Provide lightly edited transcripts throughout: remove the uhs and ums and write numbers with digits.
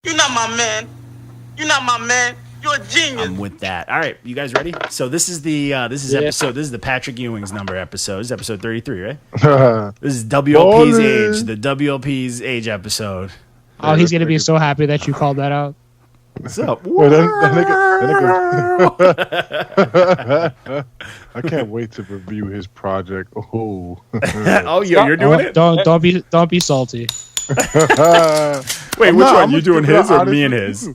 You're not my man. You're not my man. You're a genius. I'm with that. All right, you guys ready? So this is the episode. This is the Patrick Ewing's number episode. This is episode 33, right? This is WLP's age, the WLP's age episode. Oh, he's gonna be so happy that you called that out. What's up? I can't wait to review his project. Oh, you're doing it. Don't be salty. Wait, which one? You doing his or me and his?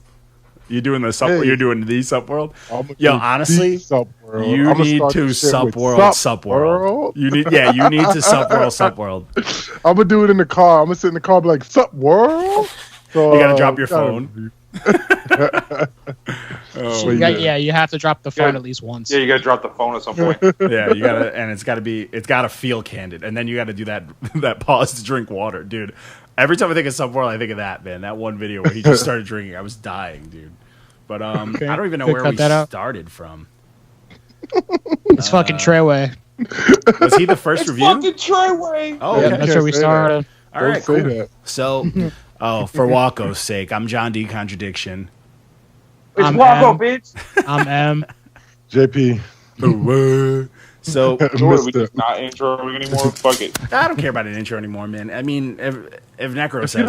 You doing the sub? You're doing the Subworld? Yo, honestly, you need to Subworld. You need to Subworld. I'm gonna do it in the car. I'm gonna sit in the car, and be like Subworld. So, you gotta drop your phone. You have to drop the phone at least once. Yeah, you gotta drop the phone at some point. Yeah, you gotta, and it's gotta feel candid, and then you gotta do that pause to drink water, dude. Every time I think of Subworld, I think of that, man. That one video where he just started drinking, I was dying, dude. But I don't even know where we started from. It's fucking Treyway. Was he the first review? Fucking Treyway. Oh, yeah, that's where we started. All right, cool. That. So, for Waco's sake, I'm John D. Contradiction. It's Waco, bitch. I'm M. JP. So, we just not introing anymore. Fuck it. I don't care about an intro anymore, man. I mean, if Necro says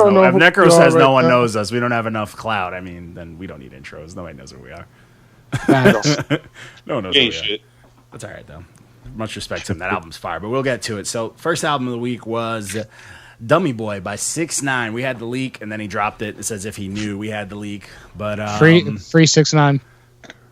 no one knows us, we don't have enough clout. I mean, then we don't need intros. Nobody knows where we are. No one knows where we are. That's all right, though. Much respect to him. That album's fire, but we'll get to it. So, first album of the week was Dummy Boy by 6ix9ine. We had the leak, and then he dropped it. It's as if he knew we had the leak. But free 6ix9ine.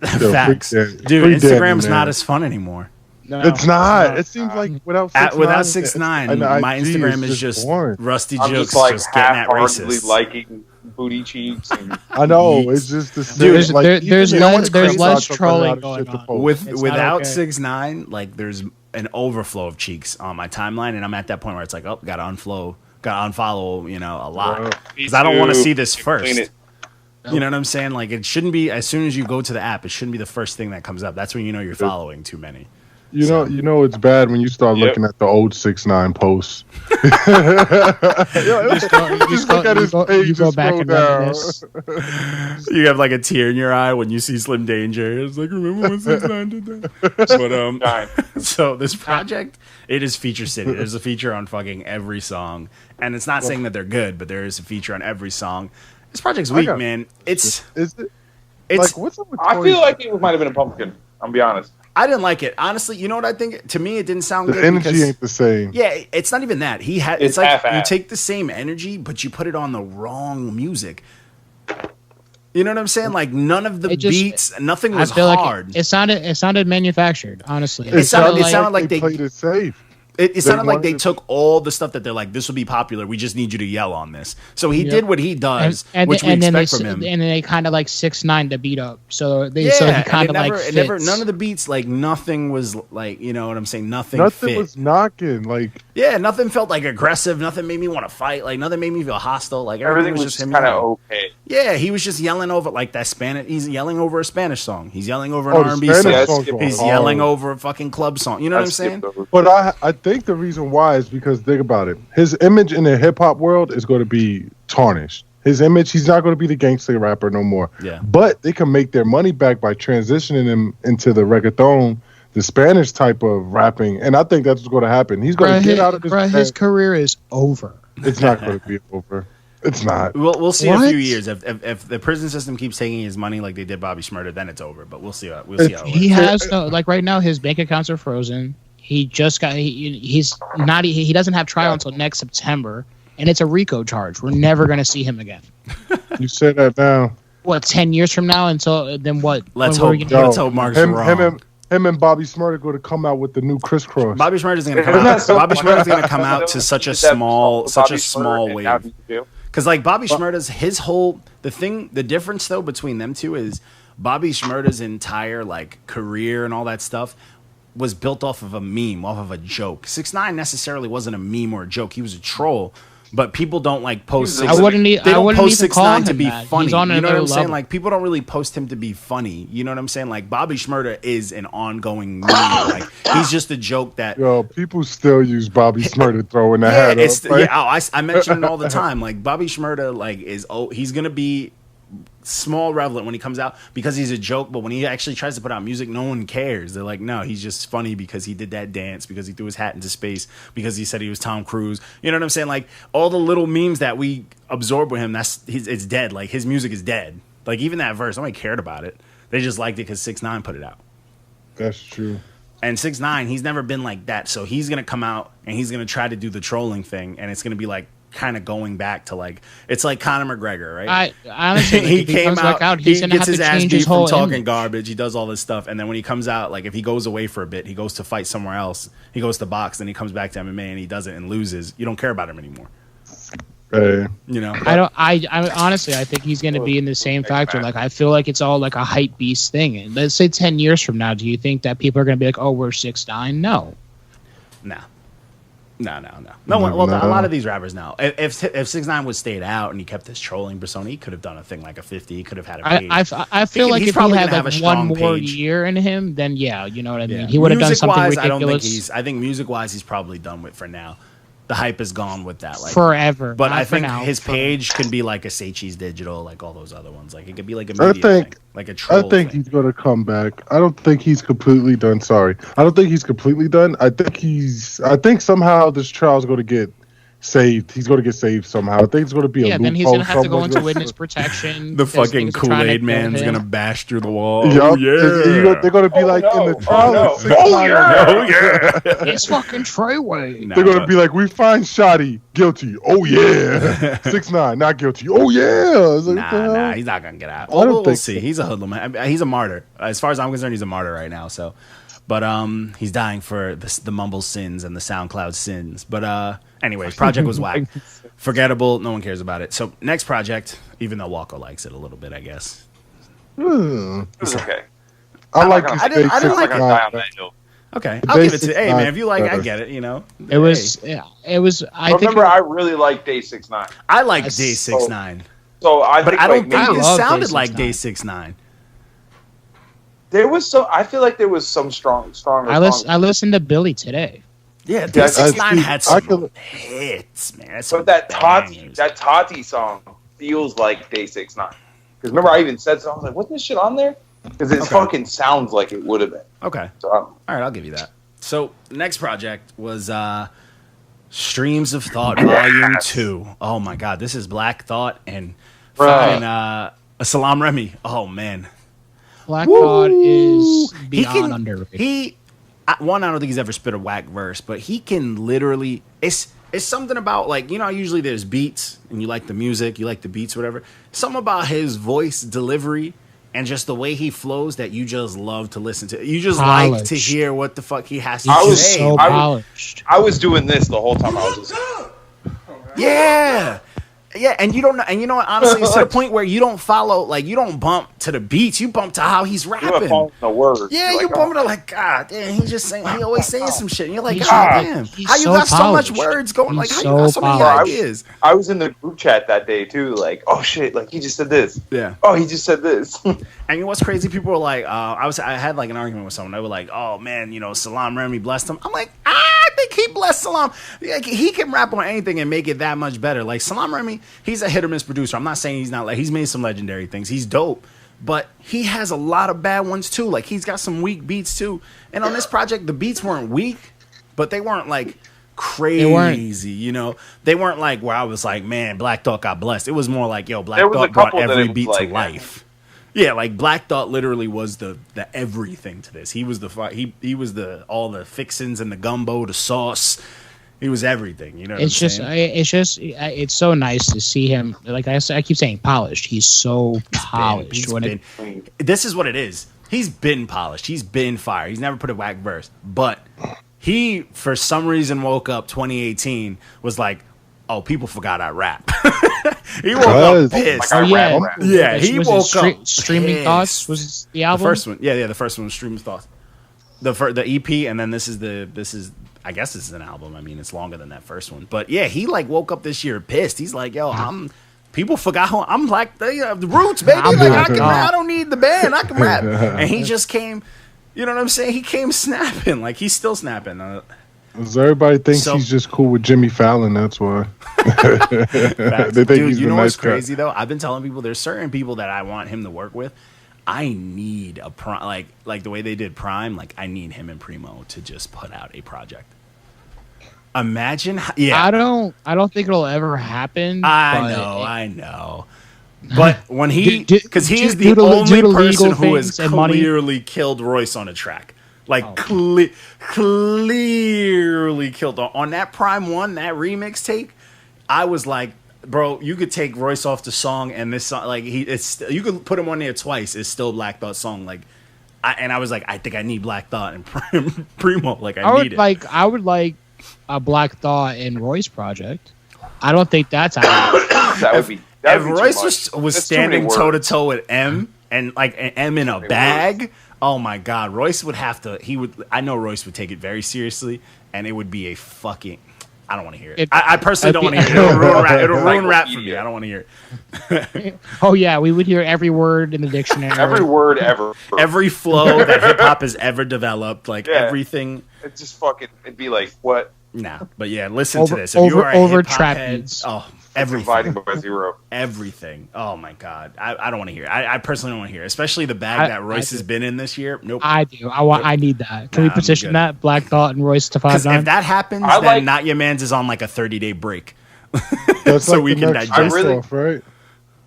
Facts, dude. Instagram's not as fun anymore. No, it's not. It seems like without 6ix9ine, my Instagram is just Rusty Jokes just getting at racist. Liking booty cheeks. And I know it's just the same. Dude, there's less trolling going on. Without 6ix9ine, like there's an overflow of cheeks on my timeline, and I'm at that point where it's like, oh, gotta unfollow, a lot because I don't want to see this first. You know what I'm saying? Like it shouldn't be as soon as you go to the app. It shouldn't be the first thing that comes up. That's when you know you're following too many. You know it's bad when you start looking at the old 6ix9ine posts. Just look at his page. You go back and reminisce. You have like a tear in your eye when you see Slim Danger. It's like, remember when 6ix9ine did that? But so this project, it is feature city. There's a feature on fucking every song, and it's not saying that they're good, but there is a feature on every song. This project's weak, man. Is it? It's. Like, what's up with I feel like it might have been a pumpkin. I'll be honest. I didn't like it. Honestly, you know what I think? To me, it didn't sound good. The energy ain't the same. Yeah, it's not even that. It's like you take the same energy, but you put it on the wrong music. You know what I'm saying? Like none of the beats, nothing was hard. Like it sounded manufactured, honestly. It sounded like they played it safe. It sounded like they took all the stuff that they're like, this will be popular. We just need you to yell on this. So he did what he does, which we expect from him. And then they kind of like 6ix9ine the beat up. So he kind of like fits. None of the beats, like nothing was like, you know what I'm saying? Nothing was knocking. Like nothing felt like aggressive. Nothing made me want to fight. Like nothing made me feel hostile. Like everything was just kind of okay. Yeah, he was just yelling over like that Spanish. He's yelling over a Spanish song. He's yelling over an R&B song. He's yelling over a fucking club song. You know what I'm saying? But I think the reason why is because think about it. His image in the hip hop world is going to be tarnished. His image, he's not going to be the gangster rapper no more. Yeah. But they can make their money back by transitioning him into the reggaeton, the Spanish type of rapping, and I think that's what's going to happen. He's going to get out of this. His career is over. It's not going to be over. It's not. We'll see in a few years. If the prison system keeps taking his money like they did Bobby Shmurda, then it's over. But we'll see. We'll see how it he has no like right now. His bank accounts are frozen. He just got. He doesn't have trial until next September, and it's a RICO charge. We're never going to see him again. You said that now. What 10 years from now? Until then, what? Let's hope Mark's wrong. Him and Bobby Shmurda going to come out with the new crisscross. Bobby Shmurda is going to come out. Bobby Shmurda is going to come out to such a small wave. Because like Bobby Shmurda's the difference though between them two is Bobby Shmurda's entire like career and all that stuff was built off of a meme, off of a joke. 6ix9ine necessarily wasn't a meme or a joke. He was a troll, But people don't like post. I wouldn't post even call him to be that. funny. He's on you know what I'm saying? level. Like people don't really post him to be funny. You know what I'm saying? Like Bobby Shmurda is an ongoing meme. Like he's just a joke that. Yo, people still use Bobby Shmurda throwing the hat up. Right? I mention it all the time. Like Bobby Shmurda, like he's gonna be small relevant when he comes out because he's a joke, but when he actually tries to put out music, no one cares. They're like, no, he's just funny because he did that dance, because he threw his hat into space, because he said he was Tom Cruise. You know what I'm saying? Like all the little memes that we absorb with him, it's dead. Like his music is dead. Like even that verse, nobody cared about it. They just liked it because 6ix9ine put it out. That's true. And 6ix9ine, he's never been like that. So he's gonna come out and he's gonna try to do the trolling thing, and it's gonna be like kind of going back to like it's like Conor McGregor, right? I honestly, he came out, he's he gonna gets have his to ass change beat his from whole talking image. garbage. He does all this stuff, and then when he comes out, like if he goes away for a bit, he goes to fight somewhere else. He goes to box, then he comes back to MMA and he does it and loses. You don't care about him anymore. You know, I honestly, I think he's going to be in the same factor. Like, I feel like it's all like a hype beast thing. And let's say 10 years from now, do you think that people are going to be like, "Oh, we're 6ix9ine"? No. No. Well, a lot of these rappers now. If 6ix9ine would stayed out and he kept his trolling persona, he could have done a thing like a 50. He could have had a page. I feel like he's if he probably had gonna have like a one strong more page. year in him, then yeah, you know what I mean. He would have done something ridiculous. I think music-wise, he's probably done with for now. The hype is gone with that, like forever. But Not I for think now, his for- page could be like a Say Cheese Digital, like all those other ones. Like it could be like a media thing, like a troll. I think he's gonna come back. I don't think he's completely done. Sorry, I don't think he's completely done. I think somehow this trial's gonna get saved. He's gonna get saved somehow. I think it's gonna be a loophole. Then he's gonna have to go someone's into gonna- witness protection. The because fucking niggas are trying to Kool-Aid kill man's him. gonna bash through the wall. Yup. Oh yeah, They're gonna be like in the trial. no. of 6ix9ine. It's fucking Treyway. Nah, They're gonna be like, we find Shoddy guilty. Oh yeah, 6ix9ine not guilty. Oh yeah. It's like, what the hell? Nah, he's not gonna get out. I don't We'll think see. so. He's a hoodlum. He's a martyr. As far as I'm concerned, he's a martyr right now. So, but he's dying for the mumble sins and the SoundCloud sins. But anyways, project was whack, forgettable. No one cares about it. So next project, even though Walker likes it a little bit, I guess. Hmm. It was okay. I like I these didn't I'm not like gonna die on that hill. Okay, The I'll give it to. basic Hey man, if you like, I better. get it. You know, It was. Yeah. It was. I think. Remember, I really liked Day 6ix9ine. I like Yes. Day 6ix9ine, So I but think, I don't like, think maybe it love sounded Day like 6ix9ine. Day 6ix9ine. there was some. I feel like there was some stronger. I listened to Billy today. Yeah, Day I 6ix9ine see. had I some could- hits, man. That's But some that bangers. Tati song feels like Day 6ix9ine. Because remember, I even said so. I was like, "Wasn't this shit on there?" Because it Okay. fucking sounds like it would have been. Okay. So All right, I'll give you that. So, next project was Streams of Thought Volume 2. Oh my god, this is Black Thought and Bruh. fucking Salaam Remi. Oh man. Black Thought is He beyond can underrated. I don't think he's ever spit a whack verse, but he can literally it's something about, like, you know, usually there's beats and you like the music, you like the beats, whatever. Something about his voice delivery and just the way he flows that you just love to listen to. You just like to Polished. hear what the fuck he has to I was say. so I- polished. I was doing this the whole time I was listening. Yeah. Yeah, and you don't know, and you know what, honestly, it's to the point where you don't follow, like, you don't bump to the beats, you bump to how he's You were rapping. following the words. Yeah, You're you like, bump to like, God damn, he just saying, he always saying some shit. And you're like, He's God so- damn, he's how you so got so much polished. words going? Like, He's how you got so so many polished. ideas? I was in the group chat that day too. Like, oh shit! Like he just said this. Yeah. Oh, he just said this. And you know what's crazy? People were like, I had like an argument with someone. They were like, oh man, you know, Salaam Remi blessed him. I'm like, I think he blessed Salaam. Like, he can rap on anything and make it that much better. Like Salaam Remi, he's a hit or miss producer. I'm not saying he's not, like, he's made some legendary things. He's dope. But he has a lot of bad ones too. Like he's got some weak beats too. And on this project, the beats weren't weak, but they weren't like crazy, you know. They weren't like where I was like, man, Black Thought got blessed. It was more like, yo, Black There was Thought a brought couple that every it was beat like to life. Yeah, like Black Thought literally was the everything to this. He was he was the all the fixins and the gumbo, the sauce. He was everything. You know what It's I'm just, saying? it's so nice to see him. Like I keep saying, polished. He's so polished. He's When been- this is what it is. He's been polished. He's been fire. He's never put a whack verse. But he, for some reason, woke up 2018, was like, oh, people forgot I rap. He woke up pissed. Like, yeah, Yeah, he was woke it up Streaming pissed. Thoughts was the The album. first one. Yeah, the first one was Stream of Thoughts. The EP, and then this is I guess this is an album. I mean, it's longer than that first one. But yeah, he like woke up this year pissed. He's like, yo, people forgot who I'm like the roots, baby. I don't need the band. I can rap. And he just came, you know what I'm saying? He came snapping. Like he's still snapping. Everybody thinks he's just cool with Jimmy Fallon. That's why. They think he's you know nice what's crazy though? I've been telling people there's certain people that I want him to work with. I need a Prime, like the way they did Prime. Like I need him and Primo to just put out a project. Imagine, I don't think it'll ever happen. I know. But when because he is the only person who has clearly killed Royce on a track. Like clearly killed on that Prime 1, that remix take. I was like, bro, you could take Royce off the song and this song, like you could put him on there twice. It's still Black Thought song. Like, I was like, I think I need Black Thought and Primo. Like, I would like a Black Thought and Royce project. I don't think that's out. That would be. If Royce was standing toe to toe with M and like M in a bag. Oh my God, Royce would have to. I know Royce would take it very seriously, and it would be a fucking. I don't want to hear it. I personally don't want to hear it. It'll ruin rap for me. I don't want to hear it. Oh yeah, we would hear every word in the dictionary. Every word ever. Every flow that hip hop has ever developed, like everything. It's just fucking. It'd be like what? Nah, but yeah, listen to this. If you are a hip hop head, everything. Dividing by zero. Everything. Oh my God. I don't want to hear it. I personally don't want to hear it. Especially the bag that Royce has been in this year. Nope. I do. I need that. Can we petition that? Black Thought and Royce to 5'9"? Because if that happens, then Not Your Mans is on like a 30-day break. So we can digest it.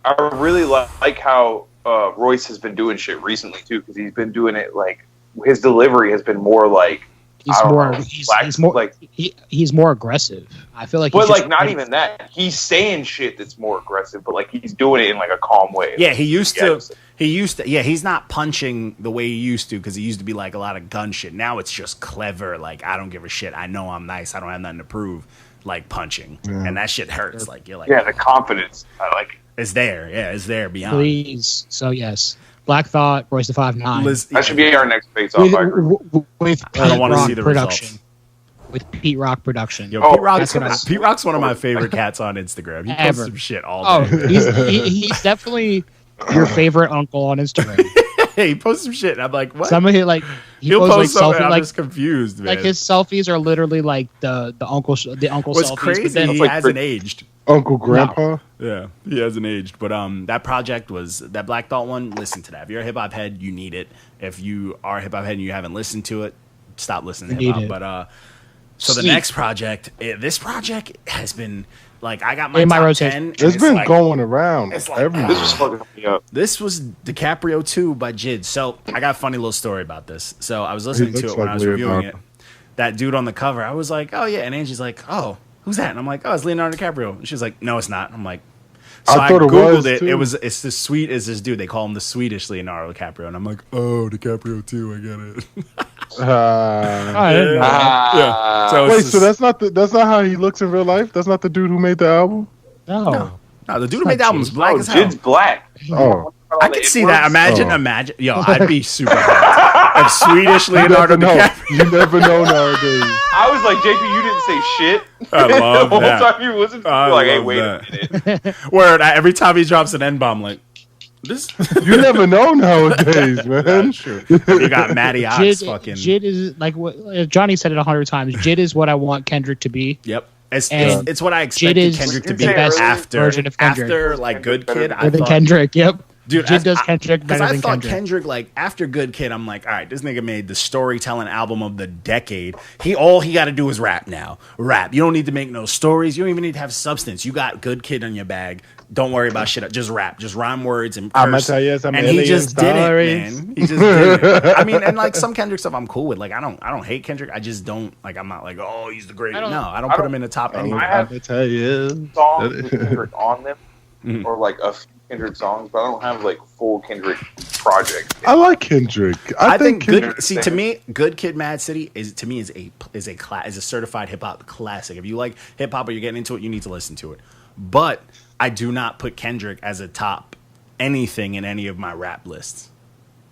I really like how Royce has been doing shit recently too, because he's been doing it like his delivery has been more like he's more aggressive. I feel like, but like not even that. He's saying shit that's more aggressive, but like he's doing it in like a calm way. Yeah, he used to. Yeah, he's not punching the way he used to because he used to be like a lot of gun shit. Now it's just clever. Like I don't give a shit. I know I'm nice. I don't have nothing to prove. Like punching, and that shit hurts. Like you're like, the confidence. I like it. It's there. Yeah, it's there beyond. Please. So yes. Black Thought, Royce the 5'9". That should be our next face-off. With I don't want to see the production. Results. With Pete Rock production. Yo, Pete Rock's one of my favorite cats on Instagram. He posts some shit all day. He's definitely your favorite uncle on Instagram. He posts some shit, and I'm like, what? He'll post something. I'm just confused, man. Like his selfies are literally like the uncle selfies. What's crazy? He hasn't aged. Uncle Grandpa. No. Yeah, he hasn't aged. But that project was that Black Thought one. Listen to that. If you're a hip hop head, you need it. If you are a hip hop head and you haven't listened to it, stop listening to hip hop. But so the next project, this project has been like I got my top rotation. 10. It's been like, going around. It's like, everywhere. This was fucking me up. This was DiCaprio 2 by J.I.D. So I got a funny little story about this. So I was listening to it when I was reviewing it. That dude on the cover, I was like, oh yeah, and Angie's like, oh, who's that? And I'm like, oh, it's Leonardo DiCaprio. And she's like, no, it's not. I'm like, so I googled it. It's the sweet as this dude. They call him the Swedish Leonardo DiCaprio, and I'm like, oh, DiCaprio 2, I get it. So wait, so that's not how he looks in real life? That's not the dude who made the album? No, the dude who made the album is black as hell. Jid's black. Oh. I can see that. Imagine. Yo, I'd be super hyped if Swedish Leonardo DiCaprio. You never know nowadays. I was like, JP, you didn't say shit. I love the that. whole time you listened to like, hey, wait a minute. Word, every time he drops an N-bomb, like, this. You never know nowadays, man. True. You got Matty Ox fucking. Jid is like what Johnny said it 100 times. Jid is what I want Kendrick to be. Yep. It's what I expected Kendrick to be after like Good Kid. I thought Kendrick. Yep. Dude, Jid does Kendrick better than Kendrick. Kendrick, like after Good Kid, I'm like, all right, this nigga made the storytelling album of the decade. All he got to do is rap now. Rap. You don't need to make no stories. You don't even need to have substance. You got Good Kid on your bag. Don't worry about shit. Just rap. Just rhyme words and curse. And he just did it, man. He just did it. I mean, and like some Kendrick stuff, I'm cool with. Like I don't hate Kendrick. I just don't like. I'm not like, oh, he's the greatest. I don't put him in the top anyway. I have songs with Kendrick on them, or like a few Kendrick songs, but I don't have like full Kendrick projects. I like Kendrick. I think Good. See, to me, Good Kid, Mad City is a certified hip hop classic. If you like hip hop or you're getting into it, you need to listen to it. But I do not put Kendrick as a top anything in any of my rap lists.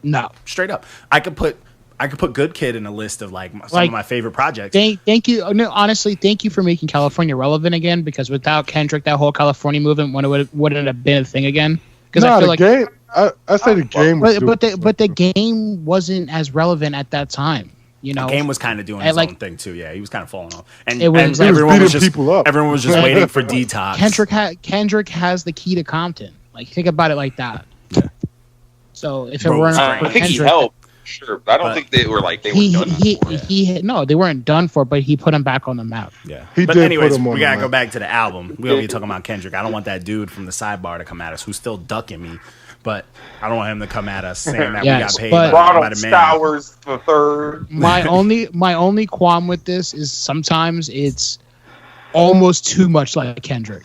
No, straight up. I could put I could put Good Kid in a list of like some of my favorite projects. Thank you. No, honestly, thank you for making California relevant again. Because without Kendrick, that whole California movement wouldn't have been a thing again. Because I feel like game. I say the game, but the game wasn't as relevant at that time. You know, the game was kind of doing his own thing too. Yeah, he was kind of falling off, and everyone was just waiting for Detox. Kendrick has the key to Compton. Like, think about it like that. So if it weren't, I think he helped. Sure, but I don't think they were like they were done. No, they weren't done for, but he put him back on the map. Yeah, but anyways, we gotta go back to the album. We don't be talking about Kendrick. I don't want that dude from the sidebar to come at us who's still ducking me. But I don't want him to come at us saying that we got paid by the man. Stowers the third. My only qualm with this is sometimes it's almost too much like Kendrick.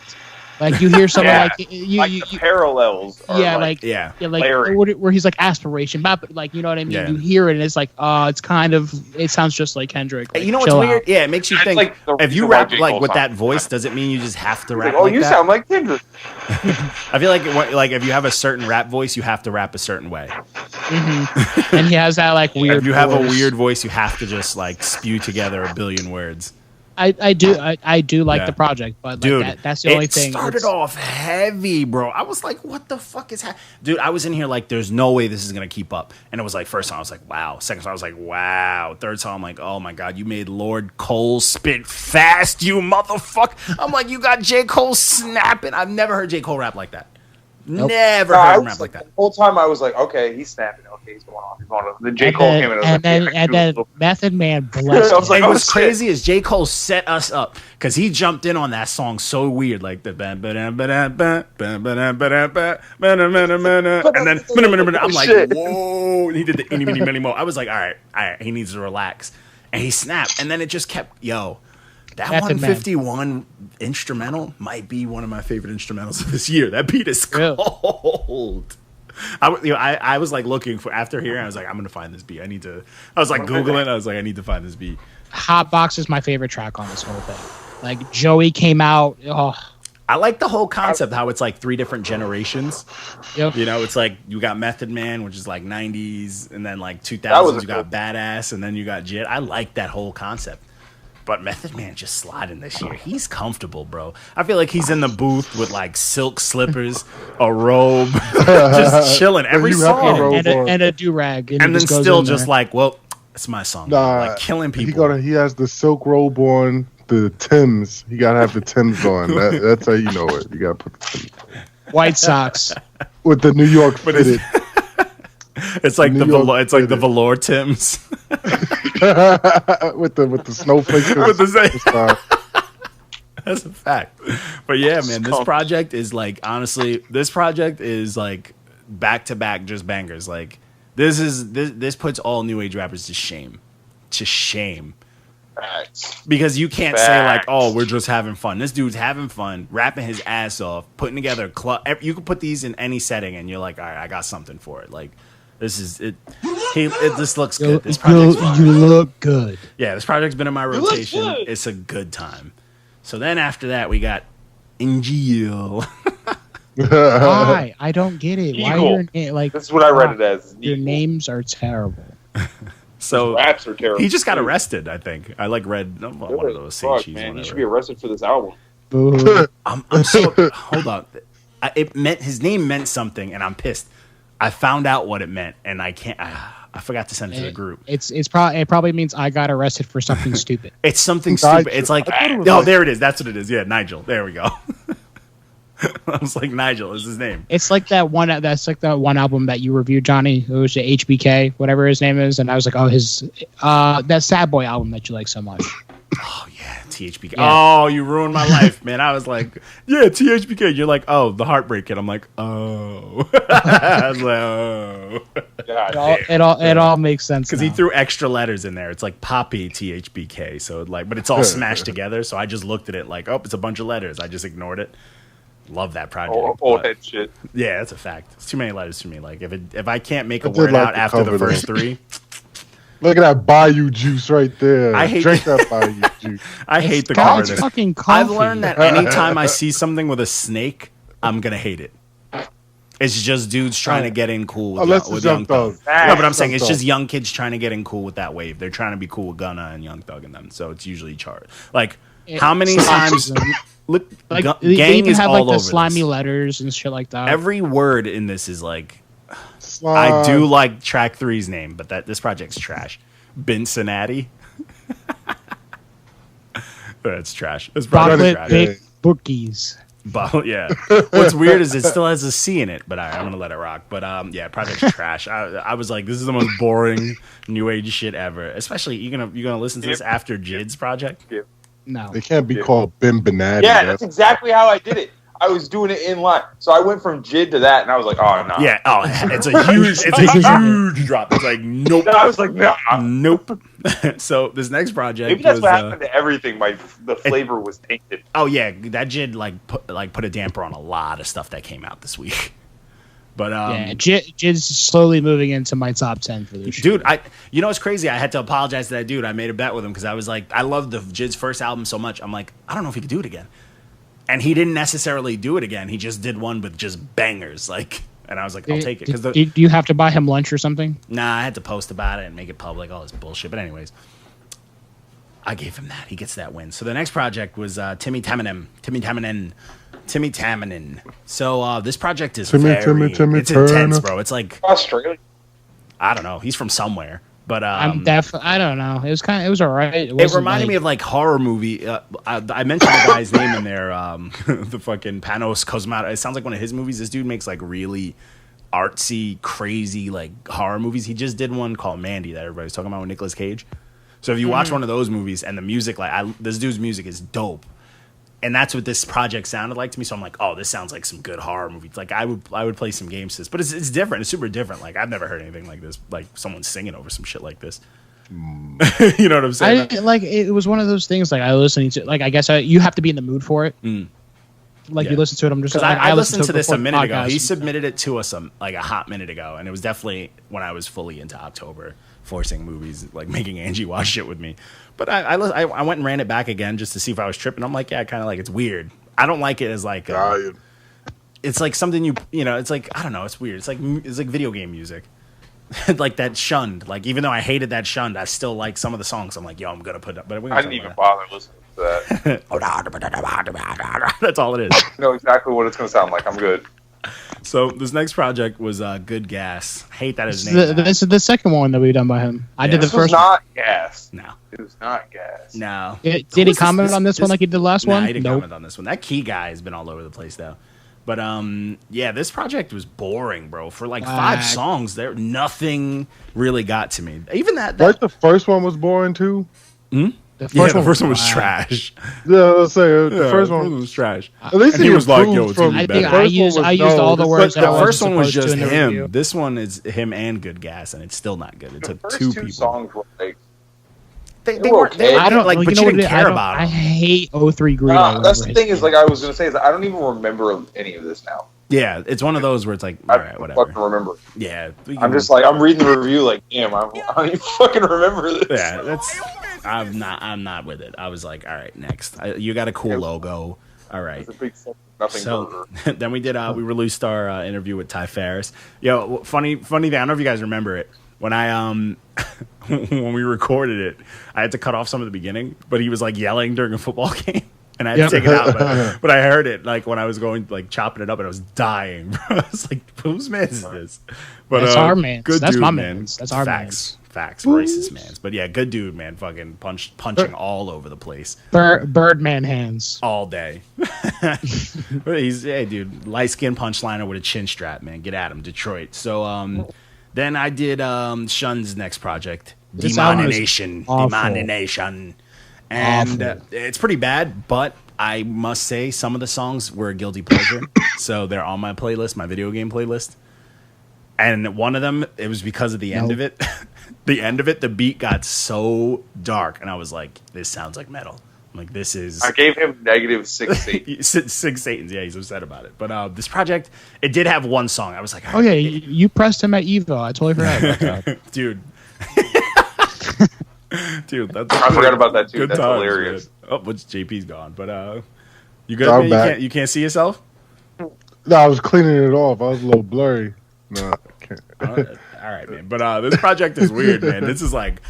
Like you hear someone the parallels. Like where he's like aspiration, but like you know what I mean. Yeah. You hear it and it's like it sounds just like Kendrick. Like, you know what's weird? Yeah, it makes you think. Like if you rap like with that voice, does it mean you just have to rap? Like, you sound like Kendrick. I feel like if you have a certain rap voice, you have to rap a certain way. Mm-hmm. And he has that like weird. If you have a weird voice, you have to just like spew together a billion words. I do like the project, but like, that's the only thing. It started off heavy, bro. I was like, what the fuck is happening? Dude, I was in here like, there's no way this is going to keep up. And it was like, first song, I was like, wow. Second song, I was like, wow. Third song, I'm like, oh my God, you made Lord Cole spit fast, you motherfucker. I'm like, you got J. Cole snapping. I've never heard J. Cole rap like that. Nope. Never heard him rap like that. The whole time I was like, okay, he's snapping. Okay, he's going off. He's going off. Then J. Cole came in. And then Method Man blessed him. Like, what's crazy is J. Cole set us up because he jumped in on that song so weird, like the and then I'm like, whoa! And he did the any mini mini mo. I was like, all right, he needs to relax, and he snapped, and then it just kept That 151 instrumental might be one of my favorite instrumentals of this year. That beat is cold. I was like looking for after hearing. I was like, I'm gonna find this beat. I was like Googling. I was like, I need to find this beat. Hot Box is my favorite track on this whole thing. Like Joey came out. I like the whole concept. How it's like 3 different generations. Yep. You know, it's like you got Method Man, which is like 90s, and then like 2000s you got Badass, and then you got Jit. I like that whole concept. But Method Man just sliding this year. He's comfortable, bro. I feel like he's in the booth with like silk slippers, a robe, just chilling every song, and a do-rag, and then still just like, well, it's my song. Like killing people. He has the silk robe on, the Timbs. You gotta have the Timbs on. That's how you know it. You gotta put the Timbs on. White socks with the New York fitted. It's like the velour Timbs. with the snowflakes. That's a fact. But yeah, man, this project is like, honestly, back to back just bangers. Like this puts all new age rappers to shame. To shame. Facts. Because you can't say like, oh, we're just having fun. This dude's having fun, rapping his ass off, putting together a club. You can put these in any setting and you're like, all right, I got something for it. Like, this is it. This looks good. This project's fun. You look good. Yeah, this project's been in my rotation. It's a good time. So then after that, we got Ngeeyl. Why? I don't get it. Why like? That's what I read it as. Your names are terrible. So raps are terrible. He just got arrested. I think I read one of those. Man, he should be arrested for this album. I'm so hold on. It meant his name meant something, and I'm pissed. I found out what it meant, and I can't. I forgot to send it to the group. It probably means I got arrested for something stupid. It's something stupid. It's like there it is. That's what it is. Yeah, Ngeeyl. There we go. I was like, Ngeeyl is his name. It's like that one. That's like that one album that you reviewed, Johnny. It was the HBK, whatever his name is, and I was like, oh, his that Sad Boy album that you like so much. Oh yeah, THBK. Yeah. Oh, you ruined my life, man. I was like, yeah, THBK. You're like, oh, the Heartbreak Kid. I'm like, oh. I was like, oh. It all makes sense because he threw extra letters in there. It's like Poppy THBK. So like, but it's all smashed together. So I just looked at it like, oh, it's a bunch of letters. I just ignored it. Love that project. Old head shit. Yeah, that's a fact. It's too many letters for me. Like if I can't make a word out after the first 3. Look at that Bayou juice right there. Drink that Bayou juice. I hate the cover. Fucking I've learned that anytime I see something with a snake, I'm gonna hate it. It's just dudes trying to get in cool with, Unless with it's Young Young Thug. Thug. No, but I'm saying it's Thug. just young kids trying to get in cool with that wave. They're trying to be cool with Gunna and Young Thug and them. So it's usually chart. Like, how many times? Look, Like gang they even is have all like the over slimy this. letters and shit like that. Every word in this is like, Slime. I do like track 3's name, but this project's trash. Cincinnati. That's trash. This project's Chocolate trash. big bookies. But yeah, what's weird is it still has a C in it, but I'm gonna let it rock. But yeah, project's trash. I was like, this is the most boring new age shit ever. Especially you're gonna listen to this after J.I.D's project. No. They can't be called Bim Benati. Yeah, that's exactly how I did it. I was doing it in line, so I went from J.I.D to that, and I was like, "Oh no!" Yeah, it's a huge drop. It's like nope, And I was like, "No." nope. So this next project, Maybe that's was, what happened to everything. The flavor was tainted. Oh yeah, that J.I.D put a damper on a lot of stuff that came out this week. But yeah, J.I.D's slowly moving into my top 10 for this dude, year. you know what's crazy? I had to apologize to that dude. I made a bet with him because I was like, I love the J.I.D's first album so much. I'm like, I don't know if he could do it again. And he didn't necessarily do it again. He just did one with just bangers, like. And I was like, I'll take it because do you have to buy him lunch or something? Nah, I had to post about it and make it public, all this bullshit. But anyways, I gave him that. He gets that win. So the next project was Tamminen. So this project is Timmy, it's intense, bro. It's like Australia. I don't know. He's from somewhere, but I don't know. It was all right. It reminded me of like horror movie. I mentioned the guy's name in there. The fucking Panos Cosmatos. It sounds like one of his movies. This dude makes like really artsy, crazy like horror movies. He just did one called Mandy that everybody's talking about with Nicolas Cage. So if you watch one of those movies and the music, like this dude's music is dope, and that's what this project sounded like to me. So I'm like, oh, this sounds like some good horror movies. Like I would play some games to this, but it's different. It's super different. Like I've never heard anything like this. Like someone singing over some shit like this. You know what I'm saying? It was one of those things. Like I listening to, like I guess you have to be in the mood for it. Like you listen to it. I'm just because I listened to this a minute ago. He podcast. submitted it to us like a hot minute ago, and it was definitely when I was fully into October, forcing movies, like making Angie watch shit with me. But I went and ran it back again just to see if I was tripping. I'm like, yeah, kind of like it's weird. I don't like it as like it's like something you know. It's like I don't know. It's weird. It's like video game music. Like that Shunned. Like even though I hated that Shunned, I still like some of the songs. I'm like, yo, I'm gonna put up. But I didn't even bother listening to that. That's all it is. I know exactly what it's gonna sound like. I'm good. So this next project was Good Gas. Hate that his name. This is the second one that we've done by him. I did the This was first. not Gas. No. It was not Gas. No. Did he comment on this one like he did the last one? He didn't comment on this one. That Key guy has been all over the place though. But yeah, this project was boring, bro. For like 5 songs, nothing really got to me. Even that Like the first one was boring too. The first one was trash. Yeah, let's say the first one was trash. At least he was like, improved yo, from. I the think first I used all the words. The that I first one was supposed to just in the him. review. This one is him and Good Gas, and it's still not good. It The took first 2 two people. songs were like. They were weren't. okay. They I don't like, like, but you you know didn't what care I about I them. hate 03 Greed. That's the thing is like I was gonna say is I don't even remember any of this now. Yeah, it's one of those where it's like, all right, I whatever. fucking remember. Yeah, I'm just like I'm reading the review like damn I don't even fucking remember this. yeah. That's. I'm not with it. I was like, all right, next. You got a cool logo. All right. It's a big nothing So burger. then we did. We released our interview with Ty Ferris. Yo, funny thing. I don't know if you guys remember it. When I when we recorded it, I had to cut off some of the beginning, but he was like yelling during a football game, and I had to take it out. But I heard it like when I was going like chopping it up, and I was dying. Bro. I was like, whose man is this? But That's our man. Good That's dude, my man. man's. That's our facts. Facts, racist mans. But yeah, good dude, man. Fucking punching all over the place. Birdman hands. All day. Hey, dude, light skin punchliner with a chin strap, man. Get at him, Detroit. So then I did Shunned's next project, This album is Domonination. awful. Domonination. And Awful. it's pretty bad, but I must say some of the songs were a guilty pleasure. So they're on my playlist, my video game playlist. And one of them, it was because of the end of it. The end of it, the beat got so dark, and I was like, "This sounds like metal." I'm like, "This is." I gave him -6 Satan. 6 Satans. Yeah, he's upset about it. But this project, it did have one song. I was like, Oh yeah, you pressed him at Evo. I totally forgot about that. dude." Dude, that's I forgot about that too. Good That's times, hilarious. man. Oh, which JP's gone, but you good? I'm Man? back. You can't see yourself. No, I was cleaning it off. I was a little blurry. No, I can't. All right, man. But this project is weird, man. This is like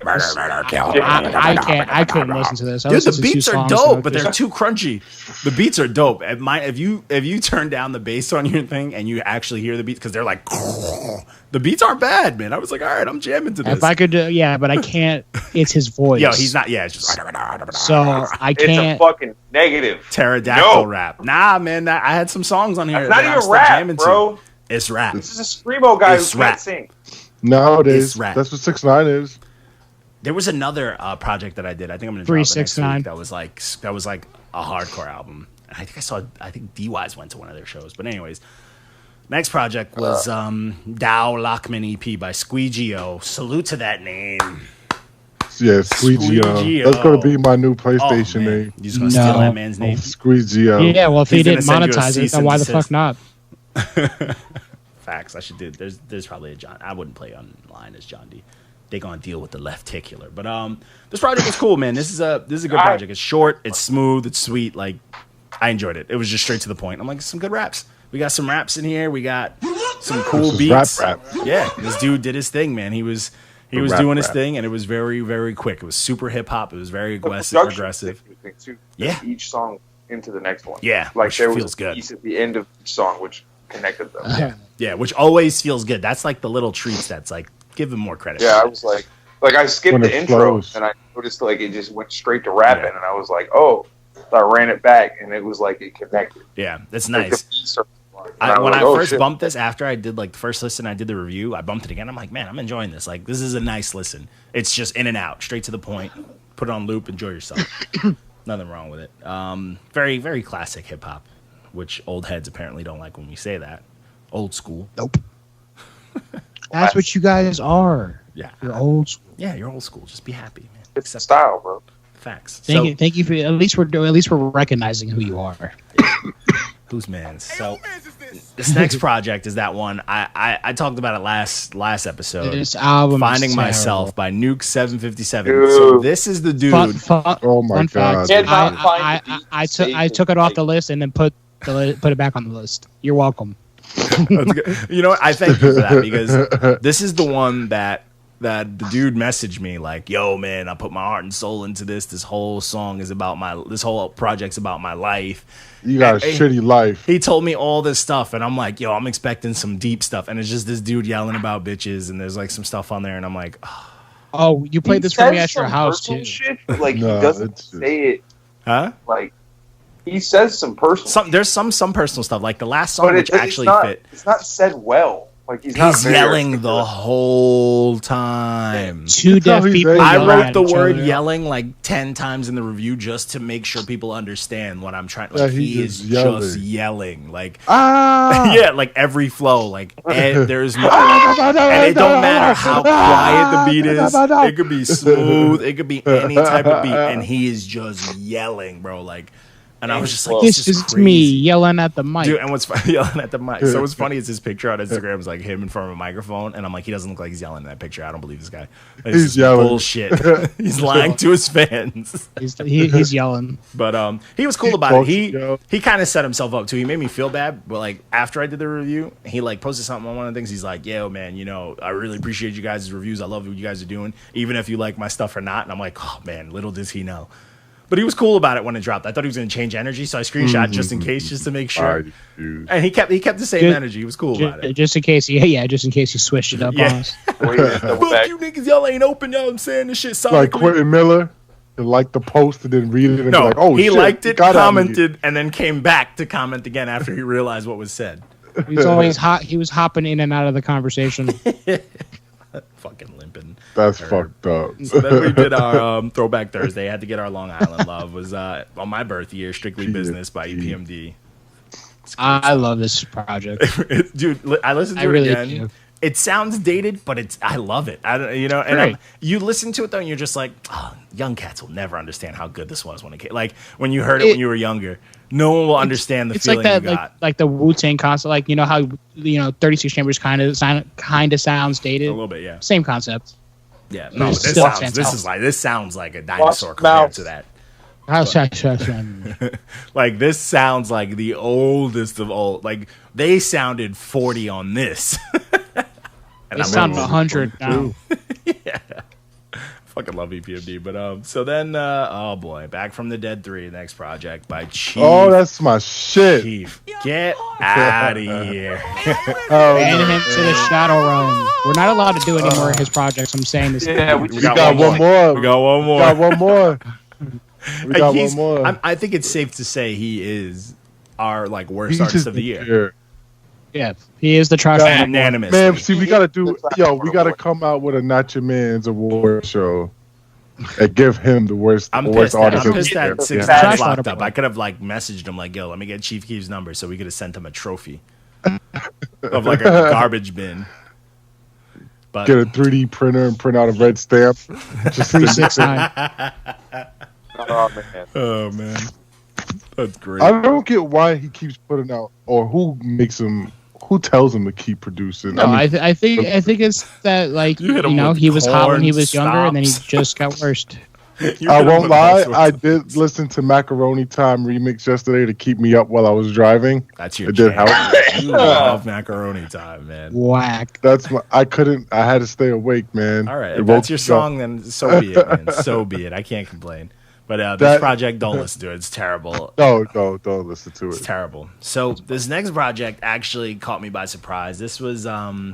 murder, kill. I couldn't listen to this. Dude, the beats are dope, but they're too crunchy. The beats are dope. If you turn down the bass on your thing and you actually hear the beats, because they're like, the beats aren't bad, man. I was like, all right, I'm jamming to this. If I could, but I can't. It's his voice. Yo, he's not. Yeah, it's just so I can't. It's a fucking negative. Pterodactyl rap. Nah, man. I had some songs on here. It's not even rap, bro. To. It's rap. This is a screamo guy who can't sing. Nowadays, that's what 6ix9ine is. There was another project that I did. I think I'm gonna 369. That was like a hardcore album. I think D-Wise went to one of their shows. But anyways, next project was Dow Lockman EP by Squeegee-O. Salute to that name. Yeah, Squeegee-O. That's gonna be my new PlayStation name. You just gonna steal that man's name? Squeegee-O. Yeah, well, if he didn't monetize it, then why the fuck not? Facts. I should do. There's probably a John. I wouldn't play online as John D. They gonna deal with the lefticular. But this project was cool, man. This is a good project. It's short. It's smooth. It's sweet. Like, I enjoyed it. It was just straight to the point. I'm like, some good raps. We got some raps in here. We got some cool beats. Rap. Yeah, this dude did his thing, man. He was doing his thing, and it was very, very quick. It was super hip hop. It was very aggressive. Yeah, each song into the next one. Yeah, like there feels was a good. piece at the end of each song which connected them. Yeah, which always feels good. That's like the little treats. That's like, give him more credit. Yeah, I was like I skipped the intro and I noticed like it just went straight to rapping, and I was like, oh. So I ran it back and it was like it connected. Yeah, that's nice. When I first bumped this, after I did like the first listen, I did the review, I bumped it again. I'm like, man, I'm enjoying this. Like, this is a nice listen. It's just in and out, straight to the point. Put it on loop, enjoy yourself. Nothing wrong with it. Very, very classic hip hop, which old heads apparently don't like when we say that. Old school. Nope. That's what you guys are. Yeah, you're old school. Yeah, you're old school. Just be happy, man. It's the style, bro. Facts. Thank you for at least we're recognizing who you are. Who's man's? So this next project is that one I talked about it last episode. This album, Finding Myself by Nuke 757. Dude. So this is the dude. Oh my god! I took it off the list and then put it back on the list. You're welcome. You know what? I thank you for that, because this is the one that the dude messaged me like, yo, man, I put my heart and soul into this. This whole song is about this whole project's about my life. You got a shitty life. He told me all this stuff, and I'm like, yo, I'm expecting some deep stuff. And it's just this dude yelling about bitches, and there's like some stuff on there, and I'm like, oh, you played this for me at your house too. Shit, like he doesn't say it. Huh? Like he says some personal. There's some personal stuff, like the last song, which actually fit. It's not said well. Like he's yelling the whole time. Two deaf people. I wrote the word yelling like 10 times in the review just to make sure people understand what I'm trying. Like he is just yelling. Like yeah, like every flow. Like there's no, and it don't matter how quiet the beat is. It could be smooth. It could be any type of beat, and he is just yelling, bro. Like. And I was just like, this is me yelling at the mic. Dude, and what's funny, yelling at the mic. So what's funny is his picture on Instagram is like him in front of a microphone. And I'm like, he doesn't look like he's yelling in that picture. I don't believe this guy. He's yelling. Bullshit. He's lying to his fans. He's yelling. But he was cool about it. He kind of set himself up too. He made me feel bad. But like after I did the review, he like posted something on one of the things. He's like, yo, man, you know, I really appreciate you guys' reviews. I love what you guys are doing, even if you like my stuff or not. And I'm like, oh man, little does he know. But he was cool about it when it dropped. I thought he was going to change energy, so I screenshot just in case, just to make sure. And he kept the same energy. He was cool about it. Just in case, just in case you switched it up on us. Fuck you niggas, y'all ain't open, y'all. I'm saying this shit sonically. Like Quentin Miller, he liked the post and then read it and be like, oh, he liked it, commented, and then came back to comment again after he realized what was said. He was always hot. He was hopping in and out of the conversation. Fucking limping. That's fucked up. So then we did our Throwback Thursday. Had to get our Long Island Love. Was on my birth year, Strictly Business by EPMD. I love this project, dude. I listened to it again. Do. It sounds dated, but I love it. You listen to it though, and you're just like, oh, young cats will never understand how good this was when it came. Like when you heard it when you were younger. No one will understand the feeling like that, you got. Like the Wu-Tang concept, like how 36 Chambers kind of sounds dated. A little bit, yeah. Same concept. Yeah, no, this sounds like a dinosaur compared to that. Like this sounds like the oldest of old. Like they sounded 40 on this. They sound 100 now. Yeah. Fucking love EPMD. But so then oh boy, Back from the Dead 3, next project by Chief. Oh, that's my shit. Chief, get out of here. Ban him to the Shadow Realm. We're not allowed to do any more of his projects. I'm saying this. Yeah, we got one more. We got one more. We got one more. We got one more. I think it's safe to say he is our like worst artist of the year. Yeah, he is the trash. Unanimous. Man, see, we gotta come out with a Not Your Man's award show and give him the worst. I'm pissed that 6 9's locked up. I could have like messaged him like, "Yo, let me get Chief Keef's number," so we could have sent him a trophy of like a garbage bin. But get a 3D printer and print out a red stamp. Just 369. Oh man, that's great. I don't get why he keeps putting out, or who tells him to keep producing. No, I think it's that like he was hot when he was younger, and then he just got worse. I won't lie, I did listen to Macaroni Time remix yesterday to keep me up while I was driving. That's your. It did help. You love Macaroni Time, man. Whack. I had to stay awake, man. All right, if that's your song, then so be it, man. So be it. I can't complain. But this project, don't listen to it. It's terrible. No, don't listen to it. It's terrible. So this next project actually caught me by surprise. This was how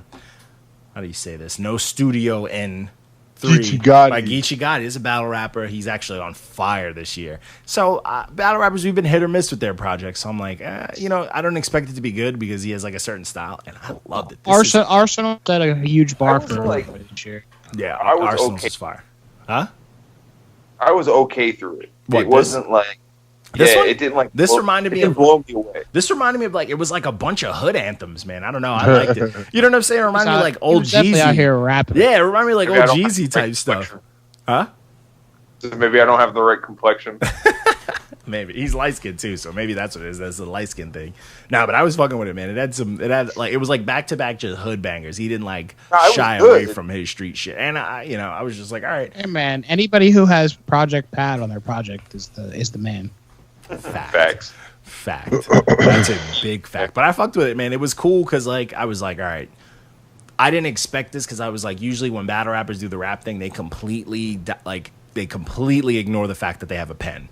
do you say this? NoStudioN 3 by Geechi. He's a battle rapper. He's actually on fire this year. So battle rappers, we've been hit or miss with their projects. So I'm like, I don't expect it to be good because he has like a certain style, and I loved it. Arsenal set a huge bar for this year. Yeah, Arsenal's was fire. Huh? I was okay through it. It wasn't like it didn't like. This reminded me of blow me away. This reminded me of like it was like a bunch of hood anthms, man. I don't know. I liked it. You know what I'm saying? It reminded me of like old Jeezy out here rapping. Yeah, it reminded me of like old Jeezy type stuff. Huh? So maybe I don't have the right complexion. Maybe he's light skinned too, so maybe that's what it is. That's the light skin thing. Nah, but I was fucking with it, man. It was like back to back just hood bangers. He didn't like shy away from his street shit, and I was just like, all right, hey man, anybody who has Project Pad on their project is the man. Fact. That's a big fact. But I fucked with it, man. It was cool because like I was like, all right. I didn't expect this because I was like, usually when battle rappers do the rap thing, they completely ignore the fact that they have a pen.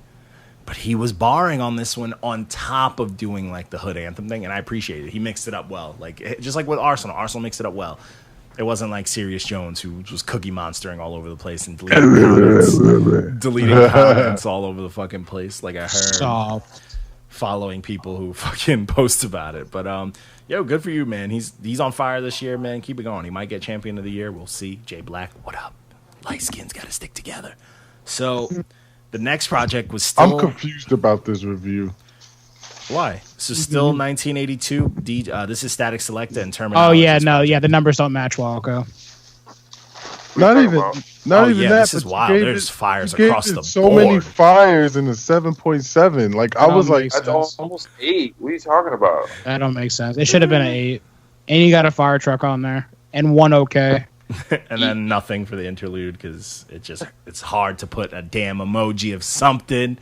But he was barring on this one on top of doing like the hood anthem thing, and I appreciate it. He mixed it up well, like just like with Arsenal. Arsenal mixed it up well. It wasn't like Serious Jones who was Cookie Monstering all over the place and deleting comments all over the fucking place. Like I heard following people who fucking post about it. But yo, good for you, man. He's on fire this year, man. Keep it going. He might get champion of the year. We'll see. Jay Black, what up? Light skins got to stick together. So. The next project was still... I'm confused about this review. Why? So still 1982. This is STatik, Selektah, and Termanology. Oh, yeah, the numbers don't match Walco. Not even that. This is wild. There's fires across the board. So many fires in the 7.7. Like, I was like... That's almost 8. What are you talking about? That don't make sense. It should have been an 8. And you got a fire truck on there. And one okay. And then nothing for the interlude because it's hard to put a damn emoji of something.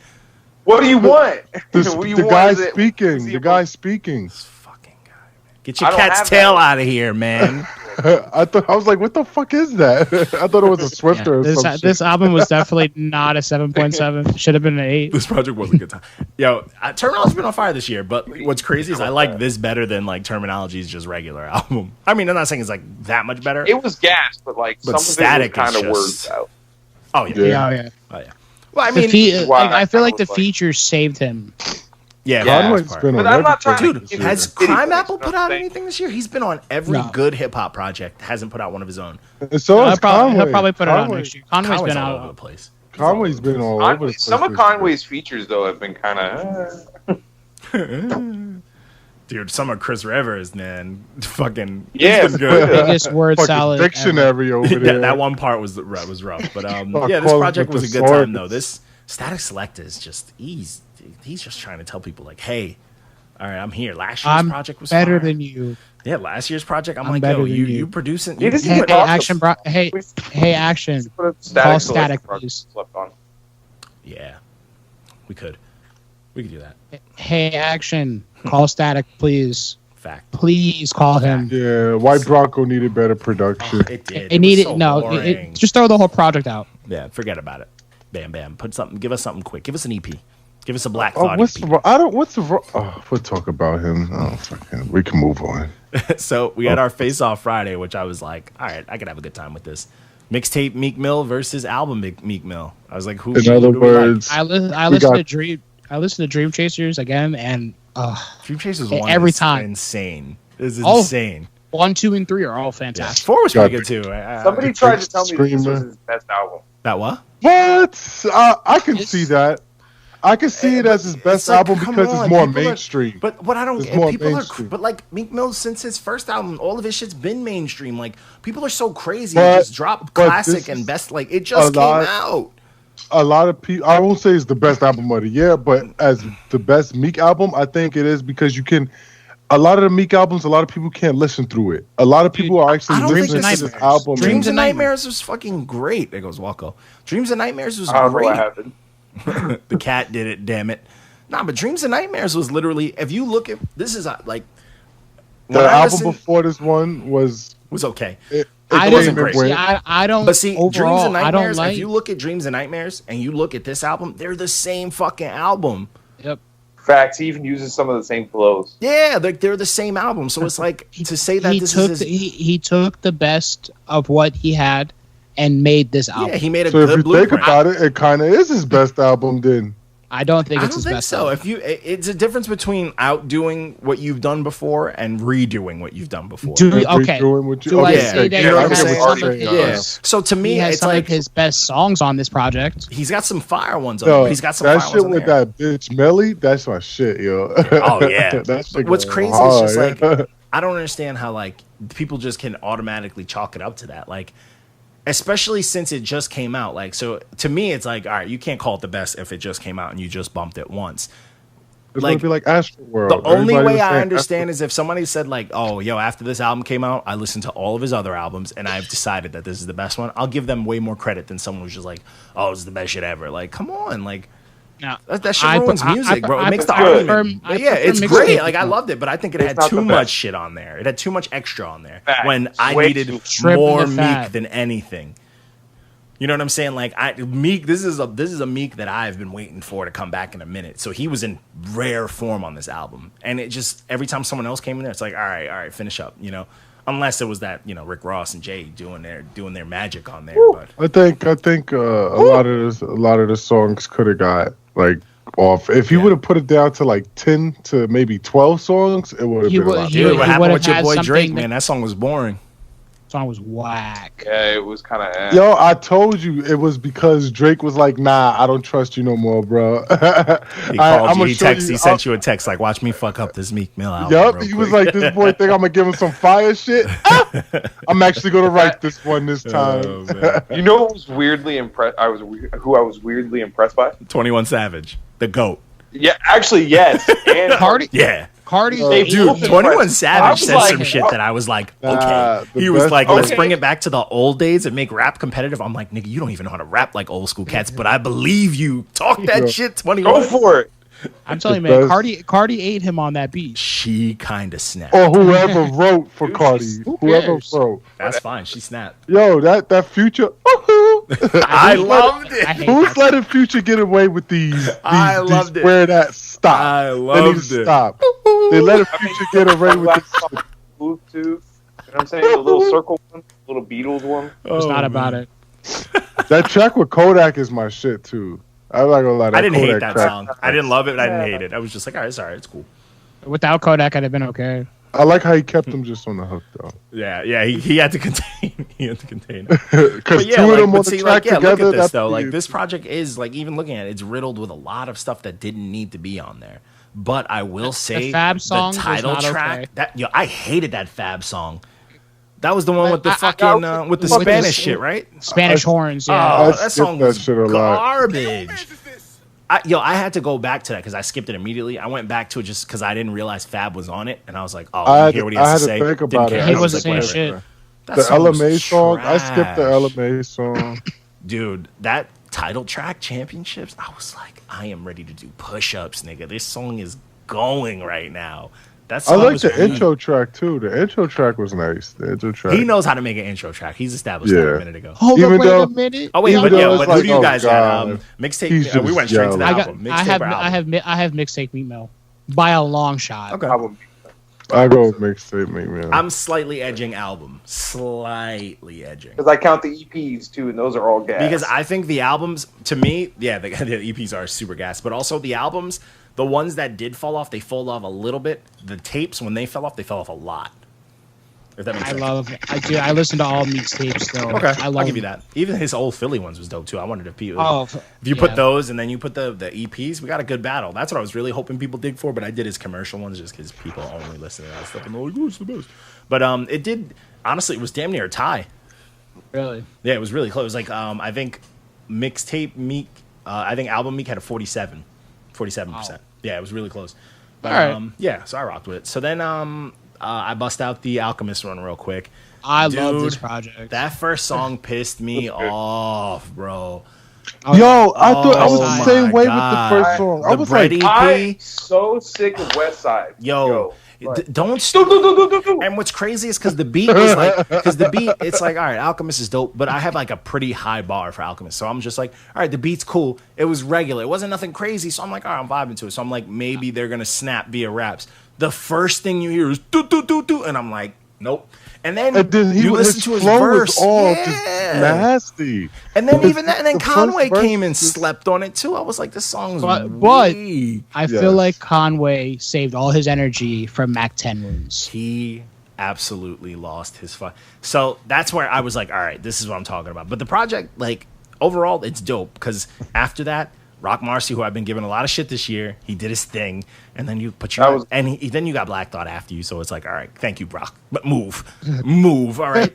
What do you want? The guy speaking. This fucking guy, man. Get your cat's tail out of here, man. I was like, what the fuck is that? I thought it was a Swifter or something. This album was definitely not a 7.7. Should have been an 8. This project wasn't good time. Yo, Termanology's been on fire this year, but what's crazy is I like this better than like Termanology's just regular album. I mean, I'm not saying it's like that much better. It was gas, but like some of it was kind of words out. Oh yeah. Well, I mean, I feel like the features saved him. Yeah, Conway's been on I'm not trying dude, has Crime Apple put out anything this year? He's been on every good hip hop project. Hasn't put out one of his own. So he'll probably put it out next year. Conway's been all out over the place. Conway's been all over the place. Some of Conway's features though have been kind of. Dude, some of Chris Rivers, man, fucking it's good. Biggest word salad dictionary over there. That one part was rough, but this project was a good time though. This STatik Selektah is just he's just trying to tell people like, hey, all right, I'm here. Last year's project was better fire. than you. Yeah, last year's project, I'm like, yo, you producing? Hey, Action, Action. Call STatik, please. Yeah. We could do that. Hey, Action, call STatik, please. Fact. Please call him. Yeah, White Bronco needed better production. It did. It needed just throw the whole project out. Yeah, forget about it. Bam, bam. Give us something quick. Give us an EP. Give us a Black Oh, Thought what's EP. we'll talk about him. Oh, fucking, we can move on. So we had our Face Off Friday, which I was like, all right, I could have a good time with this. Mixtape Meek Mill versus album Meek Mill. I was like, who? In other words, I listened to Dream. I listened to Dream Chasers again, and Dream Chasers 1 every is time insane. It's insane. 1, 2, and 3 are all fantastic. 4 was pretty good too. Somebody tried to tell me this was his best album. That what? What? I can see that. I can see it as his best album because it's more mainstream. But what I don't get, people are, but like Meek Mill, since his first album, all of his shit's been mainstream. Like people are so crazy. He just dropped classic and best. Like it just came out. A lot of people, I won't say it's the best album of the year, but as the best Meek album, I think it is because you can. A lot of the Meek albums, a lot of people can't listen through it. A lot of people are actually listening to this album. Dreams and Nightmares was fucking great. There goes Walko. Dreams and Nightmares was great. I don't know what happened. The cat did it, damn it. Nah, but Dreams and Nightmares was literally, if you look at, this is like, the album before this one was okay. I wasn't great. I don't. But see, overall, Dreams and Nightmares, if you look at Dreams and Nightmares and you look at this album, they're the same fucking album. Yep. Facts. He even uses some of the same flows. Yeah, they're the same album. So it's like to say that he took the best of what he had and made this album. Yeah, he made a so good if you blueprint. think about it, it kind of is his best album then. I don't think it's I his don't think best so. album. It's a difference between outdoing what you've done before and redoing what you've done before. Do I Yeah. say that he has some of his? So to me, he has it's some like of his best songs on this project. He's got some fire ones on there. He's got some fire that shit ones with that bitch Melly. That's my shit, yo. Oh yeah. That shit What's goes crazy hard. is just like I don't understand how like people just can automatically chalk it up to that. Like, especially since it just came out. Like, so to me, it's like, all right, you can't call it the best if it just came out and you just bumped it once. It's gonna be like Astroworld. The only way I understand is if somebody said like, oh, yo, after this album came out, I listened to all of his other albums and I've decided that this is the best one. I'll give them way more credit than someone who's just like, oh, this is the best shit ever. Like, come on, like. No, that shit ruins music, bro. It makes the argument. Yeah, it's great. Like I loved it, but I think it had too much shit on there. It had too much extra on there when I needed more Meek than anything. You know what I'm saying? Like Meek, this is a Meek that I've been waiting for to come back in a minute. So he was in rare form on this album, and it just every time someone else came in there, it's like, all right, finish up. You know, unless it was that Rick Ross and Jay doing their magic on there. But I think a lot of the songs could have got like off. If he would have put it down to like 10 to maybe 12 songs, it would have been a lot better. What happened with your boy Drake, man? That song was boring. Song was whack. Yeah, it was kind of. Yo, I told you it was because Drake was like, "Nah, I don't trust you no more, bro." He called you. He sent you a text like, "Watch me fuck up this Meek Mill album." Yep, he was like, "This boy think I'm gonna give him some fire shit." I'm actually gonna write this one this time. You know what was weirdly impressed? Who I was weirdly impressed by? 21 Savage, the GOAT. Yeah, actually, yes. And Cardi. Yeah. Cardi, dude, 21 Savage said some shit that I was like, okay. He was like, let's bring it back to the old days and make rap competitive. I'm like, nigga, you don't even know how to rap like old school cats, but I believe you. Talk that shit, 21. Go for it. I'm telling you, man, Cardi ate him on that beat. She kind of snapped. Or whoever wrote for Cardi. Whoever wrote. That's fine. She snapped. Yo, that Future. I loved it. Who's letting Future get away with these I loved it. Where that stop. I loved it. Stop. They let a Future get away with this. Bluetooth. You know what I'm saying? The little circle one, little Beatles one. It's not about it. That track with Kodak is my shit too. I'm not gonna lie. I didn't hate that song. I didn't love it, but I didn't hate it. I was just like, all right, it's alright, it's cool. Without Kodak, I'd have been okay. I like how he kept them just on the hook though. Yeah, he had to contain. He had to contain it. Because two of them on the track together. Look at this though. Like this project is like even looking at it, it's riddled with a lot of stuff that didn't need to be on there. But I will say the Fab song, the title track. Okay. I hated that Fab song. That was the one with the fucking with the Spanish shit, right? Spanish horns. Yeah. That song was garbage. I had to go back to that because I skipped it immediately. I went back to it just because I didn't realize Fab was on it, and I was like, "Oh, I hear what he has to say." Think about it. He wasn't saying shit. The LMA song, I skipped the LMA song. Dude, that title track, Championships, I was like, I am ready to do push-ups, nigga. This song is going right now. I like the intro track too. The intro track was nice. The intro track. He knows how to make an intro track. He's established that a minute ago. Hold up, wait a minute. Oh wait, but who do you guys got? have? Mixtape. We went straight to the album. I have mixtape Meek by a long shot. Okay. I go mixtape Meek. I'm slightly edging album. Slightly edging. Because I count the EPs too, and those are all gas. Because I think the albums, to me, the EPs are super gas, but also the albums. The ones that did fall off, they fall off a little bit. The tapes, when they fell off a lot. If that makes sense. I listen to all Meek's tapes still. Okay, I'll give you that. Even his old Philly ones was dope too. I wanted to if you put those and then you put the EPs, we got a good battle. That's what I was really hoping people dig for, but I did his commercial ones just because people only listen to that stuff and they're like, oh, it's the best. But it did, honestly, it was damn near a tie. Really? Yeah, it was really close. Like, I think mixtape Meek, I think album Meek had a 47%. Wow. Yeah, it was really close. But, all right. Yeah, so I rocked with it. So then I bust out the Alchemist one real quick. I love this project. That first song pissed me off, bro. Yo, I thought I was the same way with the first song. I was like, I'm so sick of Westside. Yo. Don't. And what's crazy is because the beat is like, it's like, all right, Alchemist is dope, but I have like a pretty high bar for Alchemist. So I'm just like, all right, the beat's cool. It was regular. It wasn't nothing crazy. So I'm like, all right, I'm vibing to it. So I'm like, maybe they're going to snap via raps. The first thing you hear is do, do, do, do. And I'm like, nope. And then you listen to his verse. All just nasty. And then and then Conway came and slept on it too. I was like, this song's weak. I feel like Conway saved all his energy from Mac 10 wounds. He absolutely lost his fun. So that's where I was like, all right, this is what I'm talking about. But the project, like, overall, it's dope because after that, Rock Marcy, who I've been giving a lot of shit this year, he did his thing, and then then you got Black Thought after you, so it's like, all right, thank you, Brock, but move, all right,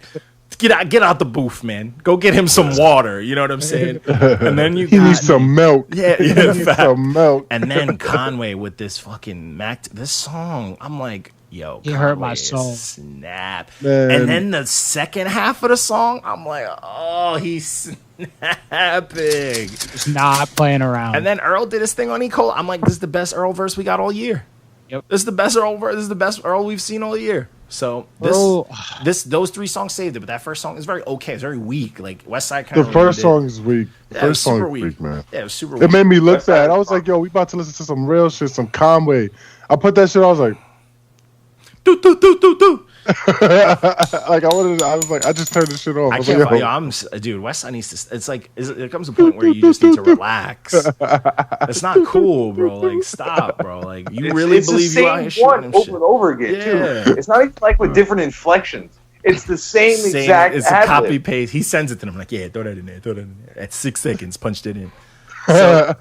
get out the booth, man, go get him some water, you know what I'm saying? And then he needs some milk, some milk, and then Conway with this fucking this song, I'm like, yo, he hurt my soul. Snap. Man. And then the second half of the song, I'm like, oh, he's snapping. Just not playing around. And then Earl did his thing on E. Cole. I'm like, this is the best Earl verse we got all year. Yep. This is the best Earl verse. This is the best Earl we've seen all year. So those three songs saved it, but that first song is very okay. It's very weak. Like Westside kind of. The first song is weak. Yeah, first song is weak, man. Yeah, it was super weak. It made me look bad. I was like, yo, we about to listen to some real shit, some Conway. I put that shit. I was like, do. Like I just turned this shit off. I can't. Dude, Westside needs to. It's like there comes a point where you just need to relax. It's not cool, bro. Like stop, bro. Like you really believe you out here shooting over and over again too. It's not even like with different inflections. It's the same exact. It's a copy paste. He sends it to them like, yeah, throw that in there. At 6 seconds, punched it in. So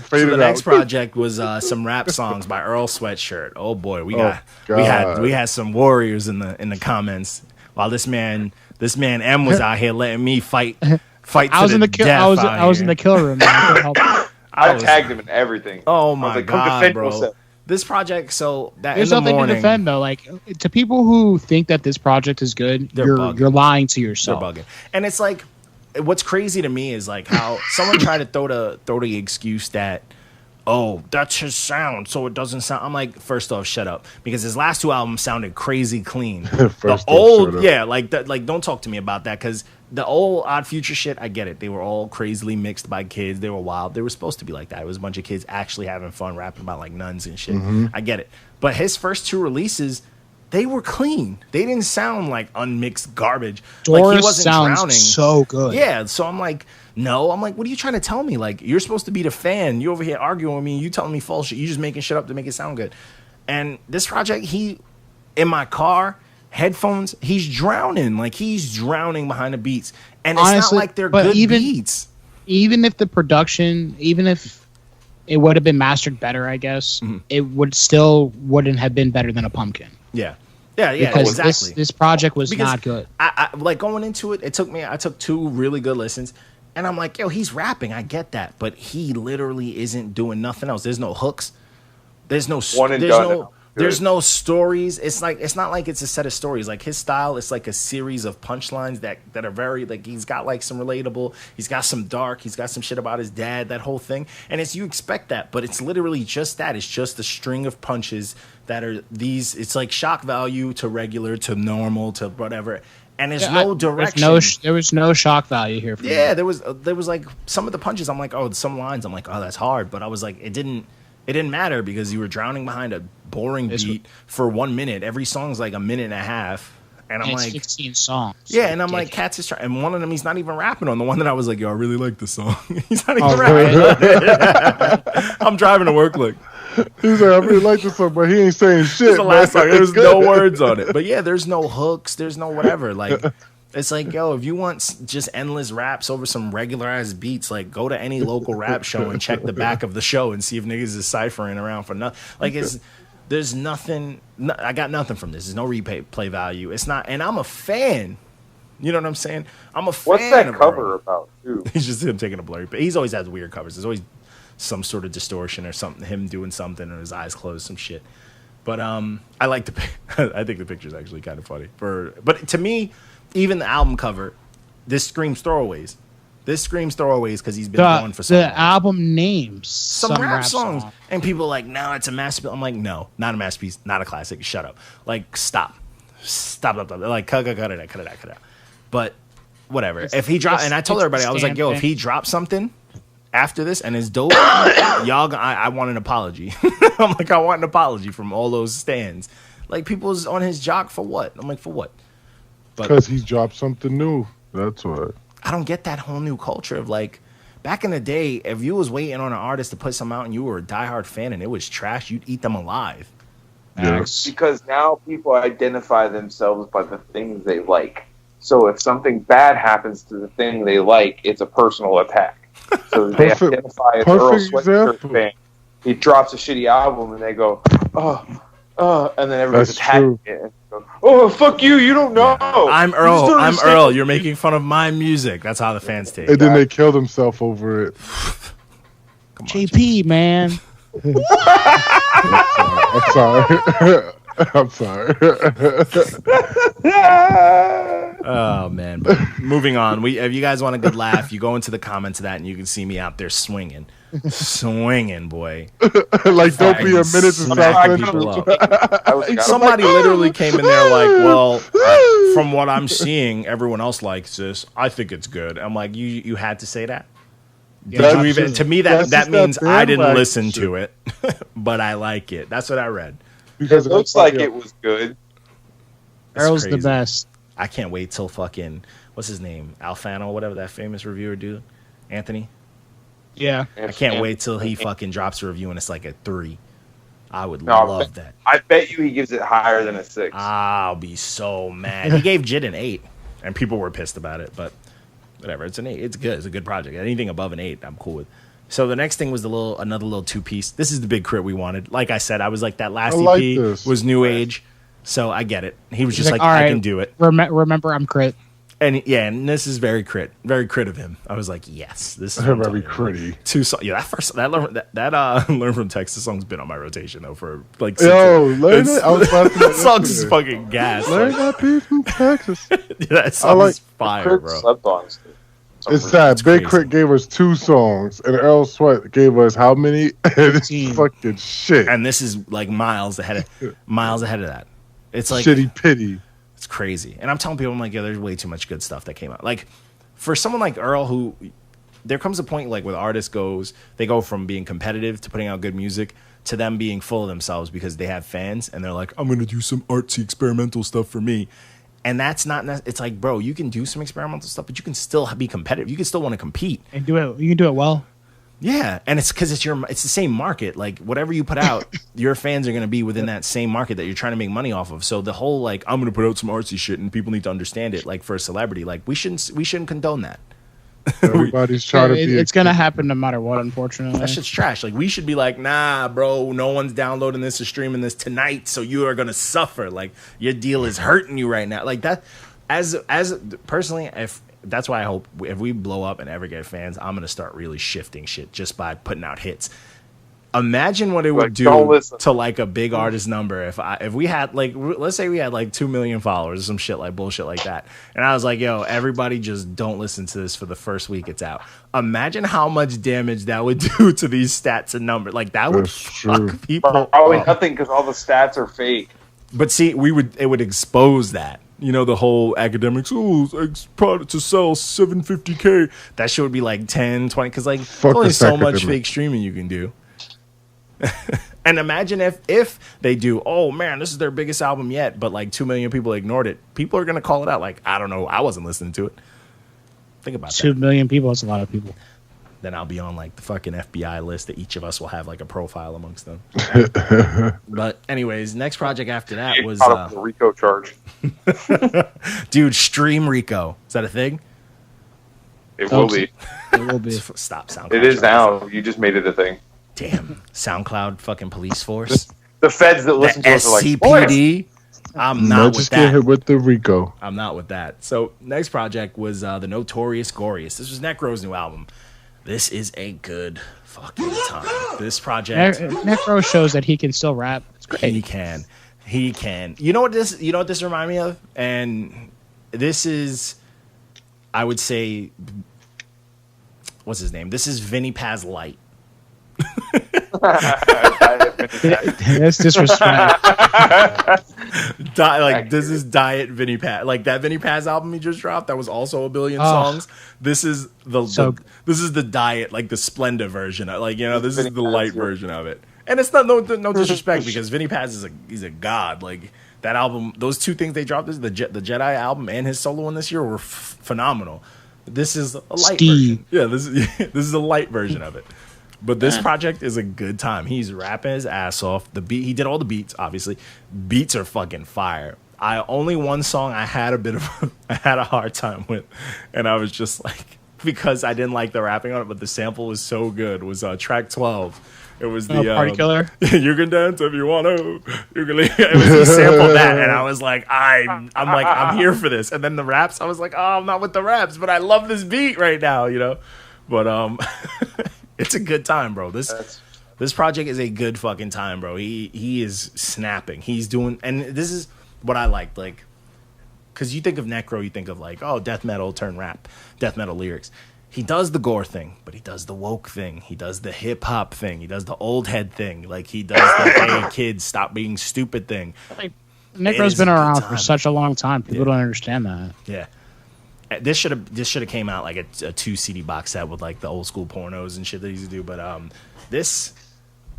the next project was some rap songs by Earl Sweatshirt. Oh boy, we had some warriors in the comments. While this man M was out here letting me fight to the death. I was in the kill room. I tagged him in everything. Oh my god, bro! This project, so that there's nothing to defend though. Like to people who think that this project is good, you're lying to yourself. They're bugging, and it's like. What's crazy to me is like how someone tried to throw the excuse that, oh, that's his sound, so it doesn't sound. I'm like, first off, shut up, because his last two albums sounded crazy clean. Don't talk to me about that, because the old Odd Future shit, I get it. They were all crazily mixed by kids. They were wild. They were supposed to be like that. It was a bunch of kids actually having fun rapping about like nuns and shit. Mm-hmm. I get it. But his first two releases, they were clean. They didn't sound like unmixed garbage. Doris like he wasn't sounds drowning. So good. Yeah. So I'm like, no. I'm like, what are you trying to tell me? Like, you're supposed to be the fan. You over here arguing with me. You telling me false shit. You just making shit up to make it sound good. And this project, in my car, headphones, he's drowning. Like he's drowning behind the beats. And it's honestly, not like they're good beats. Even if the production, even if it would have been mastered better, I guess, it wouldn't have been better than a Pumpkin. Yeah. Yeah, because exactly. This project was not good. I like going into it. I took 2 really good listens, and I'm like, yo, he's rapping. I get that, but he literally isn't doing nothing else. There's no hooks. There's no There's no stories. It's not like it's a set of stories. Like his style, it's like a series of punchlines that are very like he's got like some relatable. He's got some dark. He's got some shit about his dad. That whole thing, and it's you expect that, but it's literally just that. It's just a string of punches that are these. It's like shock value to regular to normal to whatever. And there's no direction. There was no shock value here. For me. There was like some of the punches. I'm like, oh, some lines. I'm like, oh, that's hard. But I was like, it didn't matter because you were drowning behind a boring beat for 1 minute. Every song's like a minute and a half. And I'm like, 16 songs. Yeah, and I'm like, Cats is trying. And one of them, he's not even rapping on. The one that I was like, yo, I really like this song. He's not even rapping. I'm driving to work like. He's like, I really like this song, but he ain't saying shit. It's the last song. There's no words on it. But yeah, there's no hooks. There's no whatever. Like, it's like, yo, if you want just endless raps over some regularized beats, like, go to any local rap show and check the back of the show and see if niggas is ciphering around for nothing. Like, there's nothing. I got nothing from this. There's no replay value. It's not. And I'm a fan. You know what I'm saying? I'm a fan. What's that cover about, too? He's just him taking a blurry. But he's always had weird covers. There's always some sort of distortion or something, him doing something or his eyes closed, some shit. But I like I think the picture's actually kind of funny. But to me, even the album cover, this screams throwaways. This screams throwaways because he's been going for so long. The album names some rap songs. And people are like, no, it's a masterpiece. I'm like, no, not a masterpiece, not a classic. Shut up. Like, stop. Like, cut it out. But whatever. If he dropped, and I told everybody, I was like, yo, if he dropped something after this and it's dope, y'all, I want an apology. I'm like, I want an apology from all those stands. Like, people's on his jock for what? I'm like, for what? Because he's dropped something new. That's what. I don't get that whole new culture of like, back in the day, if you was waiting on an artist to put something out and you were a diehard fan and it was trash, you'd eat them alive. Yes. Because now people identify themselves by the things they like. So if something bad happens to the thing they like, it's a personal attack. So they identify as Earl Sweatshirt fan. He drops a shitty album and they go, and then everybody's attacking it. Oh, fuck you! You don't know. I'm Earl. You're making fun of my music. That's how the fans take it. And then they kill themselves over it. Come on, JP, man. I'm sorry. Oh man! But moving on. If you guys want a good laugh, you go into the comments of that, and you can see me out there swinging, boy. Like don't be a minute to stop people up. Somebody literally came in there like, well, from what I'm seeing, everyone else likes this. I think it's good. I'm like, you had to say that. To me, that means I didn't listen to it, but I like it. That's what I read. Because it looks like it was good. Earl's the best. I can't wait till fucking what's his name, Alfano, whatever that famous reviewer dude, Anthony. Yeah, I can't wait till he fucking drops a review and it's like a 3. I would love that. I bet you he gives it higher than a 6. I'll be so mad. He gave Jid an 8, and people were pissed about it, but whatever. It's an 8. It's good. It's a good project. Anything above an 8, I'm cool with. So the next thing was another little 2-piece. This is the big crit we wanted. Like I said, I was like that last EP was new age, so I get it. He was just like I can do it. Remember, I'm crit. And yeah, and this is very crit of him. I was like, yes, this is very critty. 2 songs. Yeah, that Learn from Texas song's been on my rotation though for like. That song's is fucking gas. Learn that beat from Texas. Yeah, that song is fire, bro. It's sad. Big Crit gave us 2 songs, and Earl Sweat gave us how many? It's fucking shit. And this is like miles ahead of that. It's like shitty pity. It's crazy. And I'm telling people, I'm like, yeah, there's way too much good stuff that came out. Like for someone like Earl, who there comes a point like where the artist they go from being competitive to putting out good music to them being full of themselves because they have fans and they're like, I'm gonna do some artsy experimental stuff for me. And that's not. It's like, bro, you can do some experimental stuff, but you can still be competitive. You can still want to compete and do it. You can do it well. Yeah, and it's because it's the same market. Like whatever you put out, your fans are going to be within that same market that you're trying to make money off of. So the whole like, I'm going to put out some artsy shit, and people need to understand it. Like for a celebrity, like we shouldn't condone that. Everybody's trying to be. It's going to happen no matter what, unfortunately. That shit's trash. Like we should be like, nah, bro, no one's downloading this or streaming this tonight, so you are going to suffer. Like your deal is hurting you right now. Like that. As personally, that's why I hope if we blow up and ever get fans, I'm going to start really shifting shit just by putting out hits. Imagine what it would do to like a big artist number if we had like, let's say we had like 2 million followers or some shit like bullshit like that, and I was like, yo, everybody just don't listen to this for the first week it's out. Imagine how much damage that would do to these stats and numbers. Like that would fuck people. Probably nothing because all the stats are fake. But see, it would expose that. You know, the whole academics, product to sell 750K. That shit would be like 10, 20, because like there's only so much fake streaming you can do. And imagine if they do, oh man, this is their biggest album yet, but like 2 million people ignored it. People are going to call it out like, I don't know, I wasn't listening to it. Think about 2 million people, that's a lot of people. Then I'll be on like the fucking FBI list that each of us will have like a profile amongst them. But anyways, next project after that was the RICO charge. Dude, stream RICO. Is that a thing? It will be. It will be. Stop SoundCloud. It is now. You just made it a thing. Damn, SoundCloud fucking police force. The feds that listen to us are like, SCPD. I'm not with just that. Get hit with the RICO. I'm not with that. So next project was the Notorious Goriest. This was Necro's new album. This is a good fucking time. This project, Necro shows that he can still rap. It's great. He can. You know what this reminds me of? And this is, I would say, what's his name? This is Vinny Paz Light. That's disrespect. This is Diet Vinny Paz. Like that Vinny Paz album he just dropped that was also 1 billion songs. This is this is the Diet, like the Splenda version. Like, you know, this is the light version of it. And it's not no disrespect because Vinny Paz he's a god. Like that album, those two things they dropped, the J.I.D album and his solo one this year were phenomenal. This is a light version. Yeah, this is a light version of it. But this project is a good time. He's rapping his ass off. The beat, he did all the beats, obviously. Beats are fucking fire. Only one song I had a hard time with, and I was just like, because I didn't like the rapping on it, but the sample was so good. Was track 12. It was the Party Killer. You can dance if you want to. You can. It was he sampled that, and I was like, I'm here for this. And then the raps, I was like, oh, I'm not with the raps, but I love this beat right now, you know. But it's a good time, bro. This project is a good fucking time, bro. He is snapping. He's doing, and this is what I like, because you think of Necro, you think of like, oh, death metal turn rap, death metal lyrics. He does the gore thing, but he does the woke thing. He does the hip hop thing. He does the old head thing. Like he does the hey kids stop being stupid thing. Like, Necro's been around for such a long time. People don't understand that. Yeah. This should have came out like a 2 CD box set with like the old school pornos and shit that he used to do. But this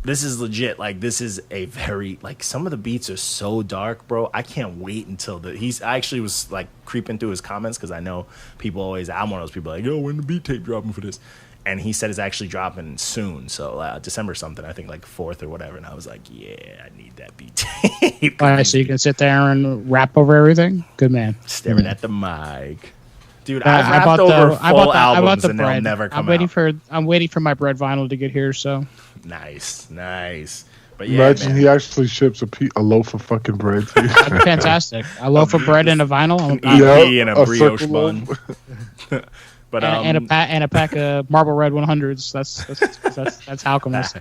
is legit. Like this is a very like some of the beats are so dark, bro. I can't wait until I actually was like creeping through his comments because I know people always. I'm one of those people like, yo, when the beat tape dropping for this? And he said it's actually dropping soon, so December something, I think like 4th or whatever. And I was like, yeah, I need that beat tape. All right, so you can sit there and rap over everything. Good man. Staring at the mic. Dude, I've rapped over full albums and they'll never come out. I'm waiting for my bread vinyl to get here. So nice. But yeah, imagine he actually ships a loaf of fucking bread to you. That'd be fantastic. A loaf of bread and a vinyl. And a brioche bun. But and a pack of Marble Red 100s. That's Alchemist.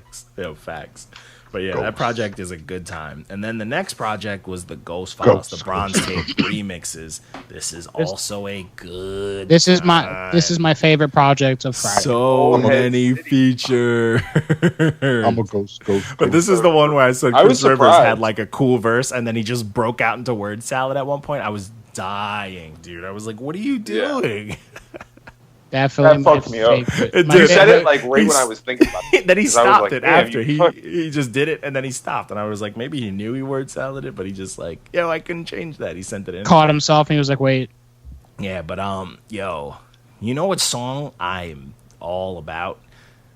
Facts. But yeah, that project is a good time. And then the next project was the Ghost Files, the Bronze Tape remixes. This is also a good. This is my favorite project of Friday. So many features. I'm a ghost. But this is the one where I said Chris Rivers had like a cool verse, and then he just broke out into word salad at one point. I was dying, dude. I was like, "What are you doing?" Yeah. That fucked me up. You said it like right when I was thinking about it. Then he stopped it after. He just did it and then he stopped. And I was like, maybe he knew he word saladed, but he just like, yo, I couldn't change that. He sent it in. Caught himself and he was like, wait. Yeah, but yo, you know what song I'm all about?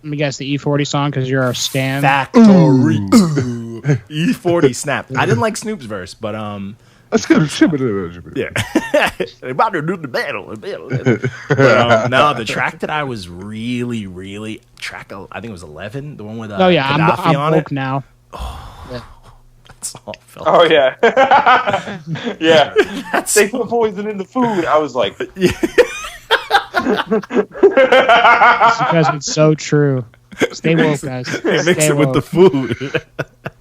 Let me guess, the E40 song because you're a stan. Factory. E40 snap. I didn't like Snoop's verse, but Let's get yeah. They're about to do the battle. But, no, the track that I was really, I think it was 11, the one with Gaddafi I'm on woke it. now. Oh, yeah. That's all felt. Oh yeah, yeah. They put poison in the food. I was like, because it's so true. Stay woke, guys. They mix it with the food.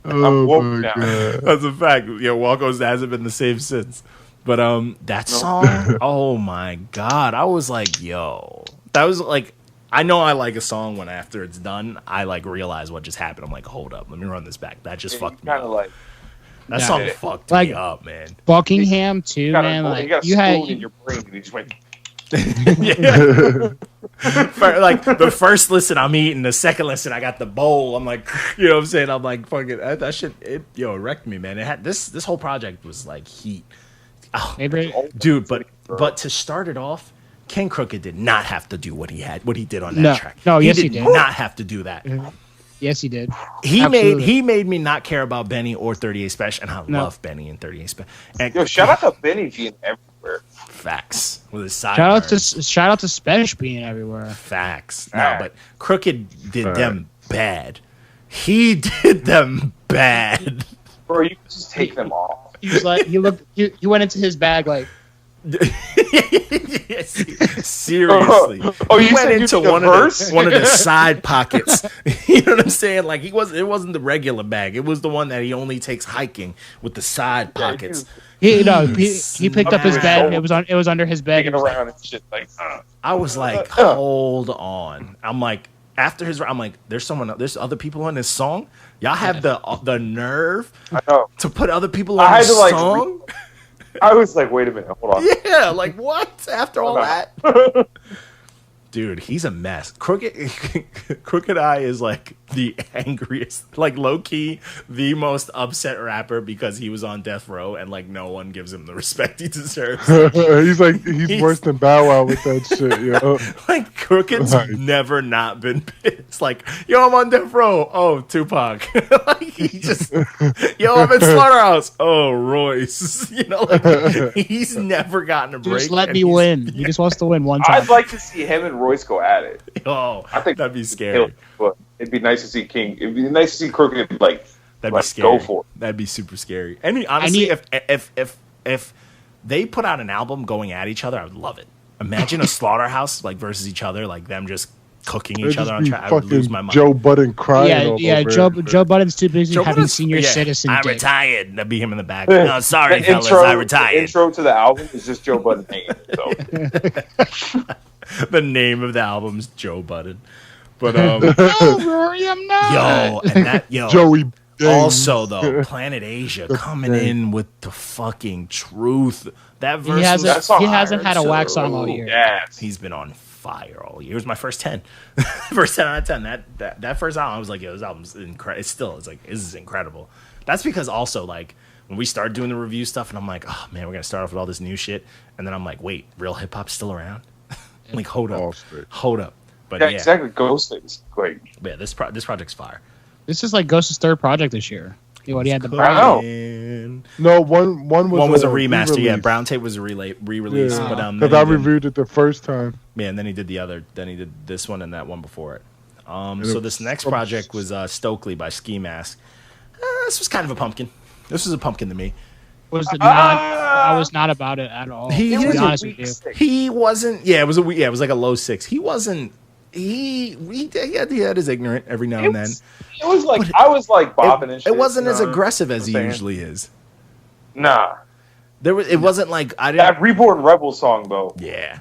Oh woke my now. god. That's a fact. Walko's hasn't been the same since. But that song, oh my god, I was like, yo, that was like, I know I like a song when after it's done, I like realize what just happened. I'm like, hold up, let me run this back. That just fucked me up. Like, that song fucked like, me up, man. Buckingham too, man. Like you had in your brain, and you just went. Yeah. Like the first listen, I'm eating. The second listen, I got the bowl. I'm like, you know what I'm saying? I'm like, fucking that shit. It wrecked me, man. It had this whole project was like heat. Oh, dude, but to start it off, King Crooked did not have to do what he did on that track. No, he did not have to do that. Yes, he did. He made me not care about Benny or 38 Special, and I love Benny and 38 Special. Yo, shout out to Benny being everywhere. Facts with his side. Shout out to Special being everywhere. Facts. No, but Crooked did them bad. He did them bad. Bro, you can just take them off. He was like, he went into his bag like. Seriously. You went into one of the side pockets. You know what I'm saying? Like it wasn't the regular bag. It was the one that he only takes hiking with the side pockets. He picked up his bed. It was under his bed. Around and shit like. I was like, hold on. I'm like, after I'm like, there's other people on this song. Y'all have the nerve to put other people on this song. I was like, wait a minute, hold on. Yeah, like what? After all that? Dude, he's a mess. Crooked Eye is like the angriest, like low key, the most upset rapper because he was on death row and like no one gives him the respect he deserves. he's worse than Bow Wow with that shit, yo. Like Crooked's never not been pissed. Like, yo, I'm on death row. Oh, Tupac. Like he just, yo, I'm in Slaughterhouse. Oh, Royce. You know, like he's never gotten a break. Just let me win. He just wants to win one time. I'd like to see him and Royce go at it. Oh, I think that'd be scary. It'd be nice to see King. It'd be nice to see Crooked like that'd be scary. Go for it. That'd be super scary. I mean, honestly, if they put out an album going at each other, I would love it. Imagine a Slaughterhouse like versus each other, like them just cooking each other on track. I would lose my mind. Joe Budden crying. Joe Budden's too busy having senior citizen. I retired. That'd be him in the back. No, sorry, fellas, I retired. The intro to the album is just Joe Budden hanging. So. The name of the album is Joe Budden. But no, Rory, I'm not. Joey. Also, though, Planet Asia coming in with the fucking truth. That verse he hasn't had a whack song all year. Yes. He's been on fire all year. It was my first 10. First 10 out of 10. That first album, I was like, yo, this album's incredible. It's like, this is incredible. That's because also, like, when we started doing the review stuff, and I'm like, oh, man, we're going to start off with all this new shit. And then I'm like, wait, real hip-hop's still around? Like, hold up. But yeah, exactly. Ghostface. Great. Yeah, this project's fire. This is like Ghost's third project this year. He had the Brown. No, one was a remaster. Yeah, Brown Tape was a re-release. Yeah. But because I reviewed it the first time. Yeah, and then he did the other. Then he did this one and that one before it. So this next project was Stokely by Ski Mask. This was kind of a pumpkin. This was a pumpkin to me. I was not about it at all. He was honest with you. He wasn't. Yeah, it was it was like a low 6. He wasn't. He had his ignorant every now and then. It was like I was like bopping and shit. It wasn't as aggressive as he usually is. Nah. It wasn't like I didn't. That Reborn Rebel song though. Yeah.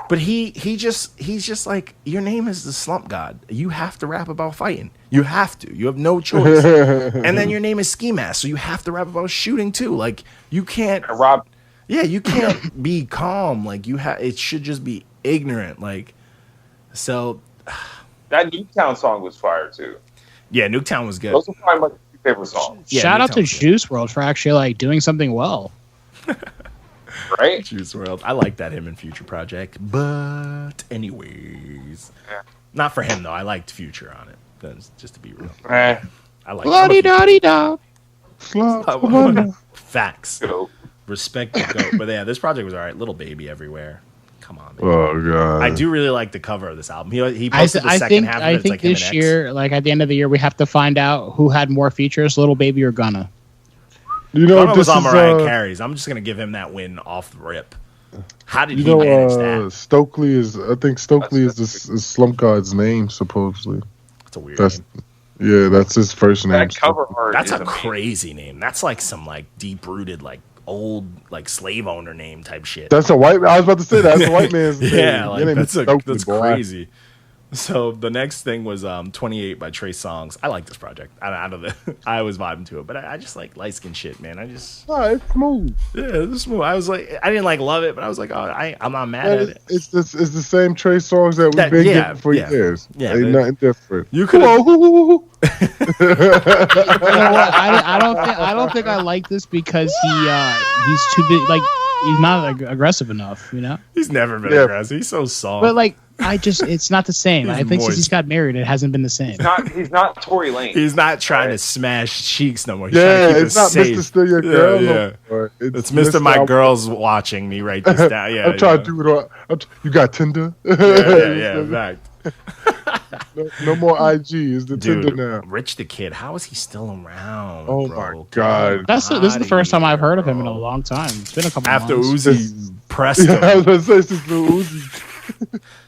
But he's just like, your name is the Slump God. You have to rap about fighting. You have to. You have no choice. And then your name is Ski Mask, so you have to rap about shooting too. Like you can't. Rob. Yeah, you can't be calm. Like it should just be ignorant. Like so. That Nuketown song was fire too. Yeah, Nuketown was good. Those are probably my favorite songs. Yeah, Shout out to Juice WRLD for actually like doing something well. Right? Juice WRLD. I like that him and Future project. But anyways. Yeah. Not for him though. I liked Future on it. That's just to be real. I like La-di-da-di-da. Facts. Go. Respect the GOAT. But yeah, this project was alright. Little Baby everywhere. Come on, man. Oh god. I do really like the cover of this album. He posted the second half of it. I think like this year, like at the end of the year, we have to find out who had more features, Little Baby or Gunna. You know, Gunna was on Mariah Carey's. I'm just gonna give him that win off the rip. How did he manage that? Stokely is. I think Stokely is Slump God's name supposedly. That's a weird name. Yeah, that's his first name. That cover art. That's a crazy name. That's like some like deep rooted like old like slave owner name type shit. That's a white. I was about to say that's a white man's name. Yeah, like, that's Stokely, crazy. So the next thing was 28 by Trey Songs. I like this project. I was vibing to it, but I just like light skin shit, man. It's smooth. Yeah, it's smooth. I was like, I didn't like love it, but I was like, oh, I'm not mad at it. It's the same Trey Songs that we've been getting for years. Yeah, ain't nothing different. You could. You know what? I don't think I like this because he's too big. Like he's not aggressive enough. You know. He's never been aggressive. He's so soft. But like. It's not the same. I think since he's got married, it hasn't been the same. He's not Tory Lanez. He's not trying to smash cheeks no more. He's it's not safe. Mr. Still Your Girl. Yeah. No, it's Mr. My Girl's watching me write this down. Yeah, I'm trying to do it all. You got Tinder? Yeah, in fact. No more IG. Is the Tinder now? Rich the Kid. How is he still around? Oh bro? My God! This is the first time I've heard of him in a long time. It's been a couple after months. Uzi pressed him. I was gonna say since the Uzi.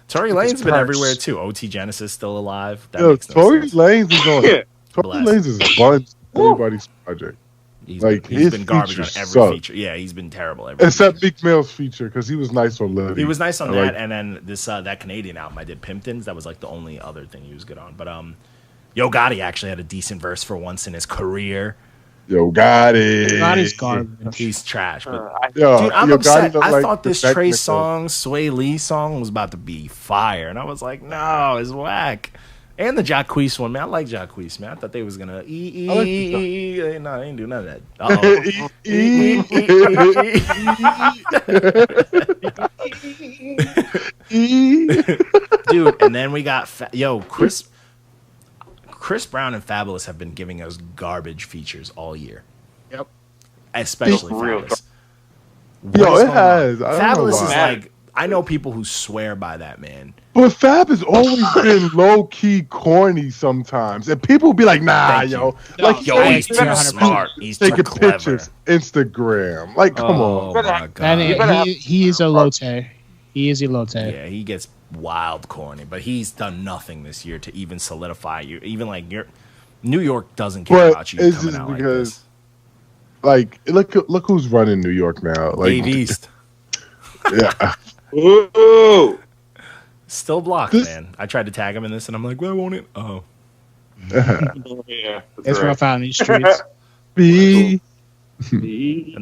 Tory Lanez been everywhere too. OT Genesis still alive. That makes no Tory Lanez is on. Tory Lanez is bunch everybody's project. He's been garbage on every feature. Yeah, he's been terrible. Except Meek Mill's feature because he was nice on Lily. He was nice on that, and then this that Canadian album I did, Pimptons. That was like the only other thing he was good on. But Yo Gotti actually had a decent verse for once in his career. Yo Gotti. Gotti's garbage. He's trash. But dude, I'm upset. I thought this Trey Necro. Songs, Sway Lee song was about to be fire, and I was like, no, it's whack. And the Jacquees one, man. I like Jacquees, man. I thought they was gonna No, they didn't do none of that. Dude, and then we got Chris Brown and Fabulous have been giving us garbage features all year. Yep. Especially Fabulous. Yo, it has. Fabulous is like, I know people who swear by that, man. But Fab has always been low key corny sometimes, and people be like, "Nah, yo, he's too smart. He's taking pictures, Instagram. Like, come on, my God. He is a lotte. He is a lotte. Yeah, he gets wild corny, but he's done nothing this year to even solidify you. Even like New York doesn't care about you coming out because, like look who's running New York now. Like Dave East. Yeah. Ooh. Still blocked, man. I tried to tag him in this, and I'm like, "Why won't it?" Oh. Yeah, it's rough out in these streets. And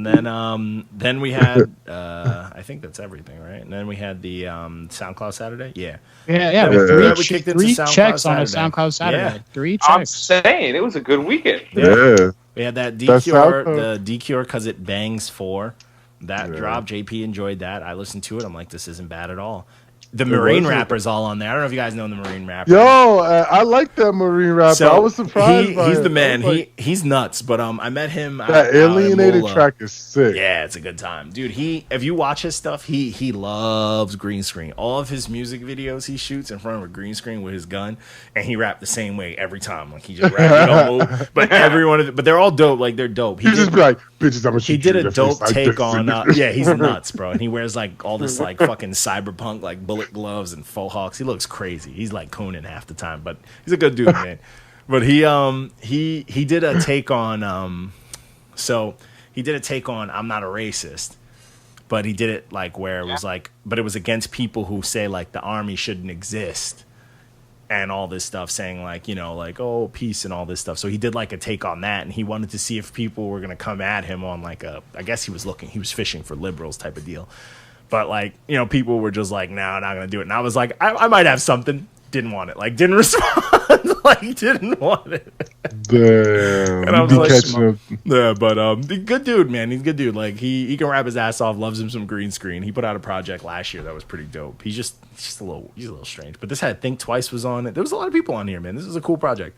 then we had I think that's everything, right? And then we had the SoundCloud Saturday. Yeah. We kicked three checks on a SoundCloud Saturday. Yeah. 3 checks. I'm saying it was a good weekend. Yeah. We had that D.Cure, the D.Cure Cause It Bangs 4. That dropped. JP enjoyed that. I listened to it. I'm like, this isn't bad at all. The Marine rapper's all on there. I don't know if you guys know the Marine rapper. Yo, I like that Marine rapper. So I was surprised by he's him. The man. He's nuts. But I met him. That Alienated track is sick. Yeah, it's a good time, dude. If you watch his stuff, he loves green screen. All of his music videos he shoots in front of a green screen with his gun, and he rapped the same way every time. Like he just raps, he don't move. But but they're all dope. Like they're dope. He just be like, bitches, I'm gonna shoot He did you a dope take on. He's nuts, bro. And he wears like all this like fucking cyberpunk like bullet gloves and faux hawks. He looks crazy. He's like Conan half the time, but he's a good dude, man. But he did a take on I'm Not a Racist, but he did it like where it was like, but it was against people who say like the army shouldn't exist and all this stuff, saying like, you know, like, oh, peace and all this stuff. So he did like a take on that, and he wanted to see if people were gonna come at him on like I guess he was fishing for liberals type of deal. But, like, you know, people were just like, no, not going to do it. And I was like, I might have something. Didn't want it. Like, didn't respond. Like, didn't want it. Damn. And I was like, yeah, but good dude, man. He's a good dude. Like, he can rap his ass off, loves him some green screen. He put out a project last year that was pretty dope. He's a little strange. But this had Think Twice was on it. There was a lot of people on here, man. This is a cool project.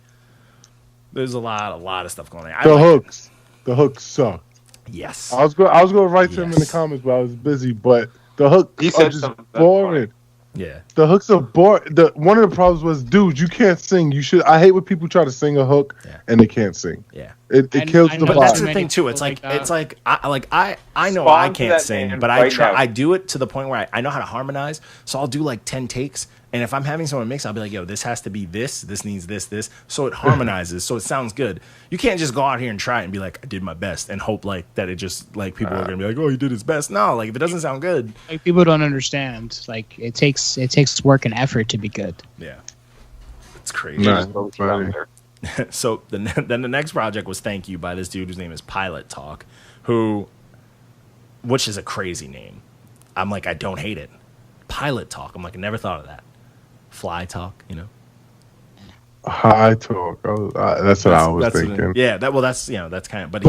There's a lot of stuff going on. The hooks suck. Yes. I was going to write to him in the comments, but I was busy. But the hooks are just boring. Yeah. The hooks are boring. One of the problems was, dude, you can't sing. I hate when people try to sing a hook and they can't sing. Yeah. It kills the But vibe. that's the thing too. It's like I know I can't sing, but I try. I do it to the point where I know how to harmonize. So I'll do like 10 takes, and if I'm having someone mix, I'll be like, "Yo, this has to be this. This needs this." So it harmonizes. So it sounds good. You can't just go out here and try it and be like, "I did my best," and hope like that it just like people are gonna be like, "Oh, he did his best." No, like if it doesn't sound good, like people don't understand. Like it takes work and effort to be good. Yeah, it's crazy. So then the next project was Thank You by this dude whose name is Pilot Talk, which is a crazy name. I'm like, I don't hate it. Pilot Talk. I'm like, I never thought of that. Fly Talk, you know. High Talk. That's what I was thinking. That's kind of. But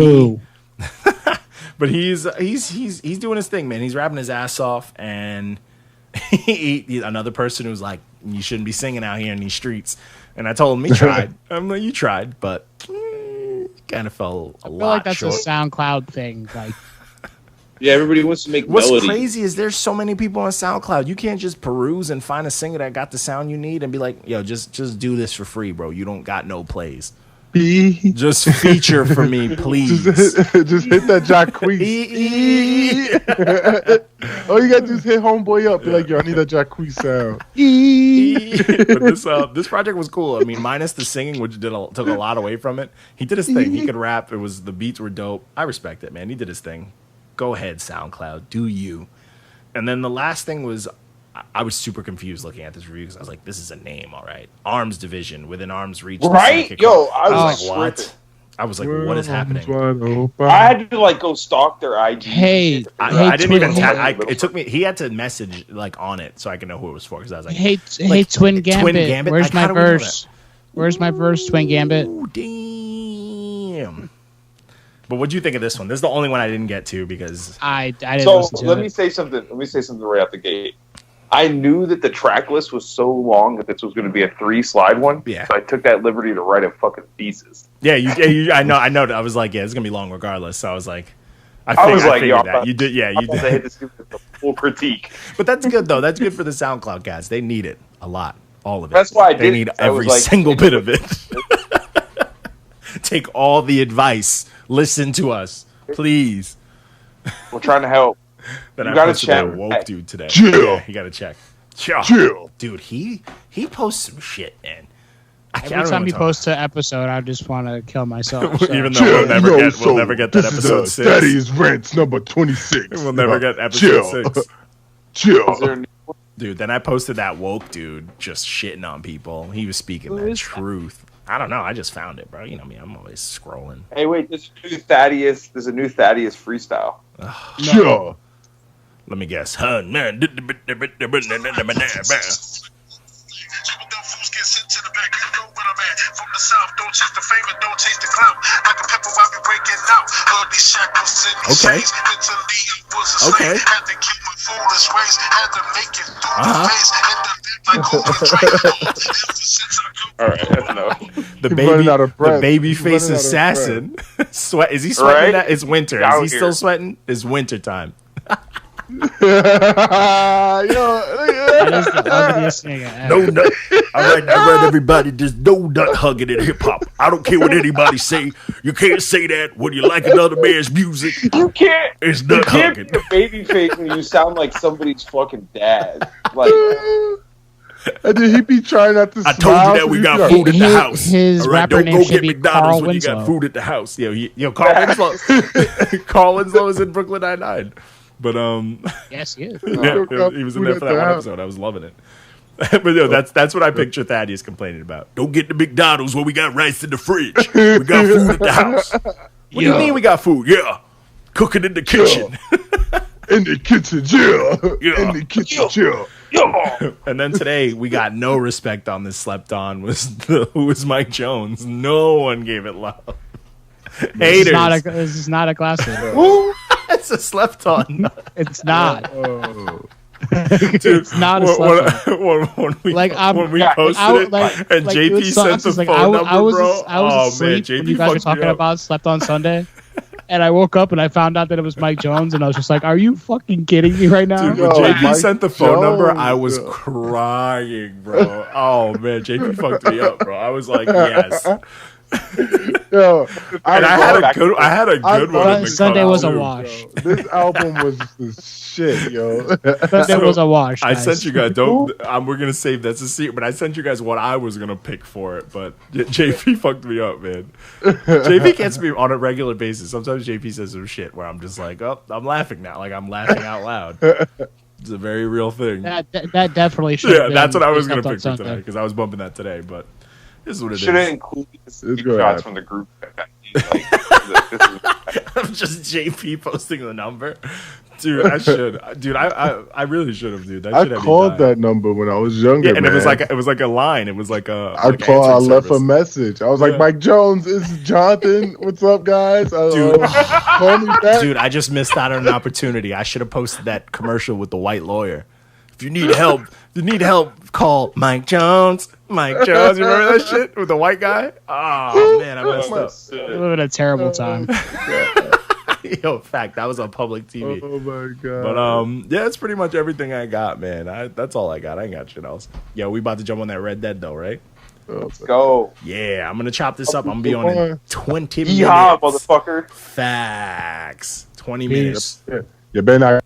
but he's doing his thing, man. He's rapping his ass off, and he's another person who's like, you shouldn't be singing out here in these streets. And I told him he tried. I'm like, you tried, but kind of fell a lot short. I feel like that's a SoundCloud thing. Like, yeah, everybody wants to make What's melody. crazy is there's so many people on SoundCloud. You can't just peruse and find a singer that got the sound you need and be like, yo, just do this for free, bro. You don't got no plays. Just feature for me, please. Just hit that Jacquees. Oh, you gotta just hit homeboy up. Be like, yo, I need that Jacquees sound. But this project was cool. I mean, minus the singing, which took a lot away from it. He did his thing. He could rap. The beats were dope. I respect it, man. He did his thing. Go ahead, SoundCloud. Do you? And then the last thing was, I was super confused looking at this review because I was like, this is a name, all right. Arms Division, within arm's reach. Right? Yo, I was like, what? I was like, what is happening? I had to like go stalk their IG. Hey, I didn't even tag. It took me. He had to message like on it so I could know who it was for because I was like, hey, Twin Gambit. Where's my verse? Where's my verse, Twin Gambit? Ooh, damn. But what do you think of this one? This is the only one I didn't get to because I didn't listen to let me say something. Let me say something right out the gate. I knew that the track list was so long that this was going to be a 3-slide one. Yeah. So I took that liberty to write a fucking thesis. Yeah, I know. I was like, yeah, it's gonna be long regardless. So I was like, I figured that. You did. Yeah, you did. I had to give it a full critique. But that's good though. That's good for the SoundCloud guys. They need it a lot. All of it. That's why they need every single bit of it. Take all the advice. Listen to us, please. We're trying to help. Then you got to check woke dude today. Chill. Yeah, you got to check. Chill. Dude, he posts some shit, man. Every time he posts an episode, I just want to kill myself. So. Even though we'll never get that episode 6. Daddy's Rents number 26. We'll never get episode 6. Chill. Dude, then I posted that woke dude just shitting on people. He was speaking that truth. I don't know. I just found it, bro. You know me. I'm always scrolling. Hey, wait. There's a new Thaddeus freestyle. Sure. Let me guess. Hun, man. From the south, don't chase the fame and don't chase the clout. Like a pepper, I'll be breaking out. Heard these shackles in these chains. Mentally, it was a slave. Had to keep my foolish ways. Had to make it through the face. Hit the like all right, that's enough. The baby face assassin. Sweat. Is he sweating? That it's winter. Is he still sweating? It's winter time. That is the ugliest thing ever. No nut. I read everybody just no nut hugging in hip hop. I don't care what anybody say. You can't say that when you like another man's music. You can't. It's nut hugging. You can't be a baby face when you sound like somebody's fucking dad. Like. And then he be trying not to smile. I told you that we got food at the house. His rapper name should be Carl when Winslow. you got food at the house. Carl Winslow. Carl Winslow is in Brooklyn Nine-Nine. But yes, he is. Yeah, he was in there for that one episode. I was loving it. But that's what I picture Thaddeus complaining about. Don't get the McDonald's when we got rice in the fridge. We got food at the house. What do you mean we got food? Yeah, cooking in the kitchen. In the kitchen, yeah. In the kitchen, yeah. And then today we got no respect on this. Slept on who was Mike Jones. No one gave it love. Haters. This is not a classic. It's a slept on. It's not. Oh. Dude, it's not a slept on. When we posted it, and JP sent the phone number, I was bro. asleep Man, when you guys were talking about Slept on Sunday. And I woke up and I found out that it was Mike Jones, and I was just like, "Are you fucking kidding me right now?" Dude, when JP sent the phone number, I was crying, bro. Oh man, JP fucked me up, bro. I was like, yes. Yo, I had a good one. Sunday was a wash. Yo. This album was the shit, yo. Sunday was a wash. I Guys. sent you guys. We're gonna save that's a secret. But I sent you guys what I was gonna pick for it. But JP fucked me up, man. JP gets me on a regular basis. Sometimes JP says some shit where I'm just like, oh, I'm laughing now. Like I'm laughing out loud. It's a very real thing. That definitely should. Yeah, that's what I was gonna pick for today because I was bumping that today. But this is what it should have is. included screenshots from the group. I'm just JP posting the number. Dude, I should. Dude, I really should have, dude. I called that number when I was younger. Yeah, and man. it was like a line. It was like a. I left a message. I was like, Mike Jones, this is Jonathan. What's up, guys? Dude, call me back. Dude, I just missed out on an opportunity. I should have posted that commercial with the white lawyer. If you need help, call Mike Jones. Mike Jones, you remember that shit with the white guy? Oh man, I messed up. Living a terrible time. Yo, fact, that was on public TV. Oh my god. But yeah, that's pretty much everything I got, man. That's all I got. I ain't got shit else. Yo, we about to jump on that Red Dead though, right? Let's go. Yeah, I'm gonna chop this up. I'm gonna be on in 20 minutes. Yeehaw, motherfucker. Facts. 20 minutes. You better not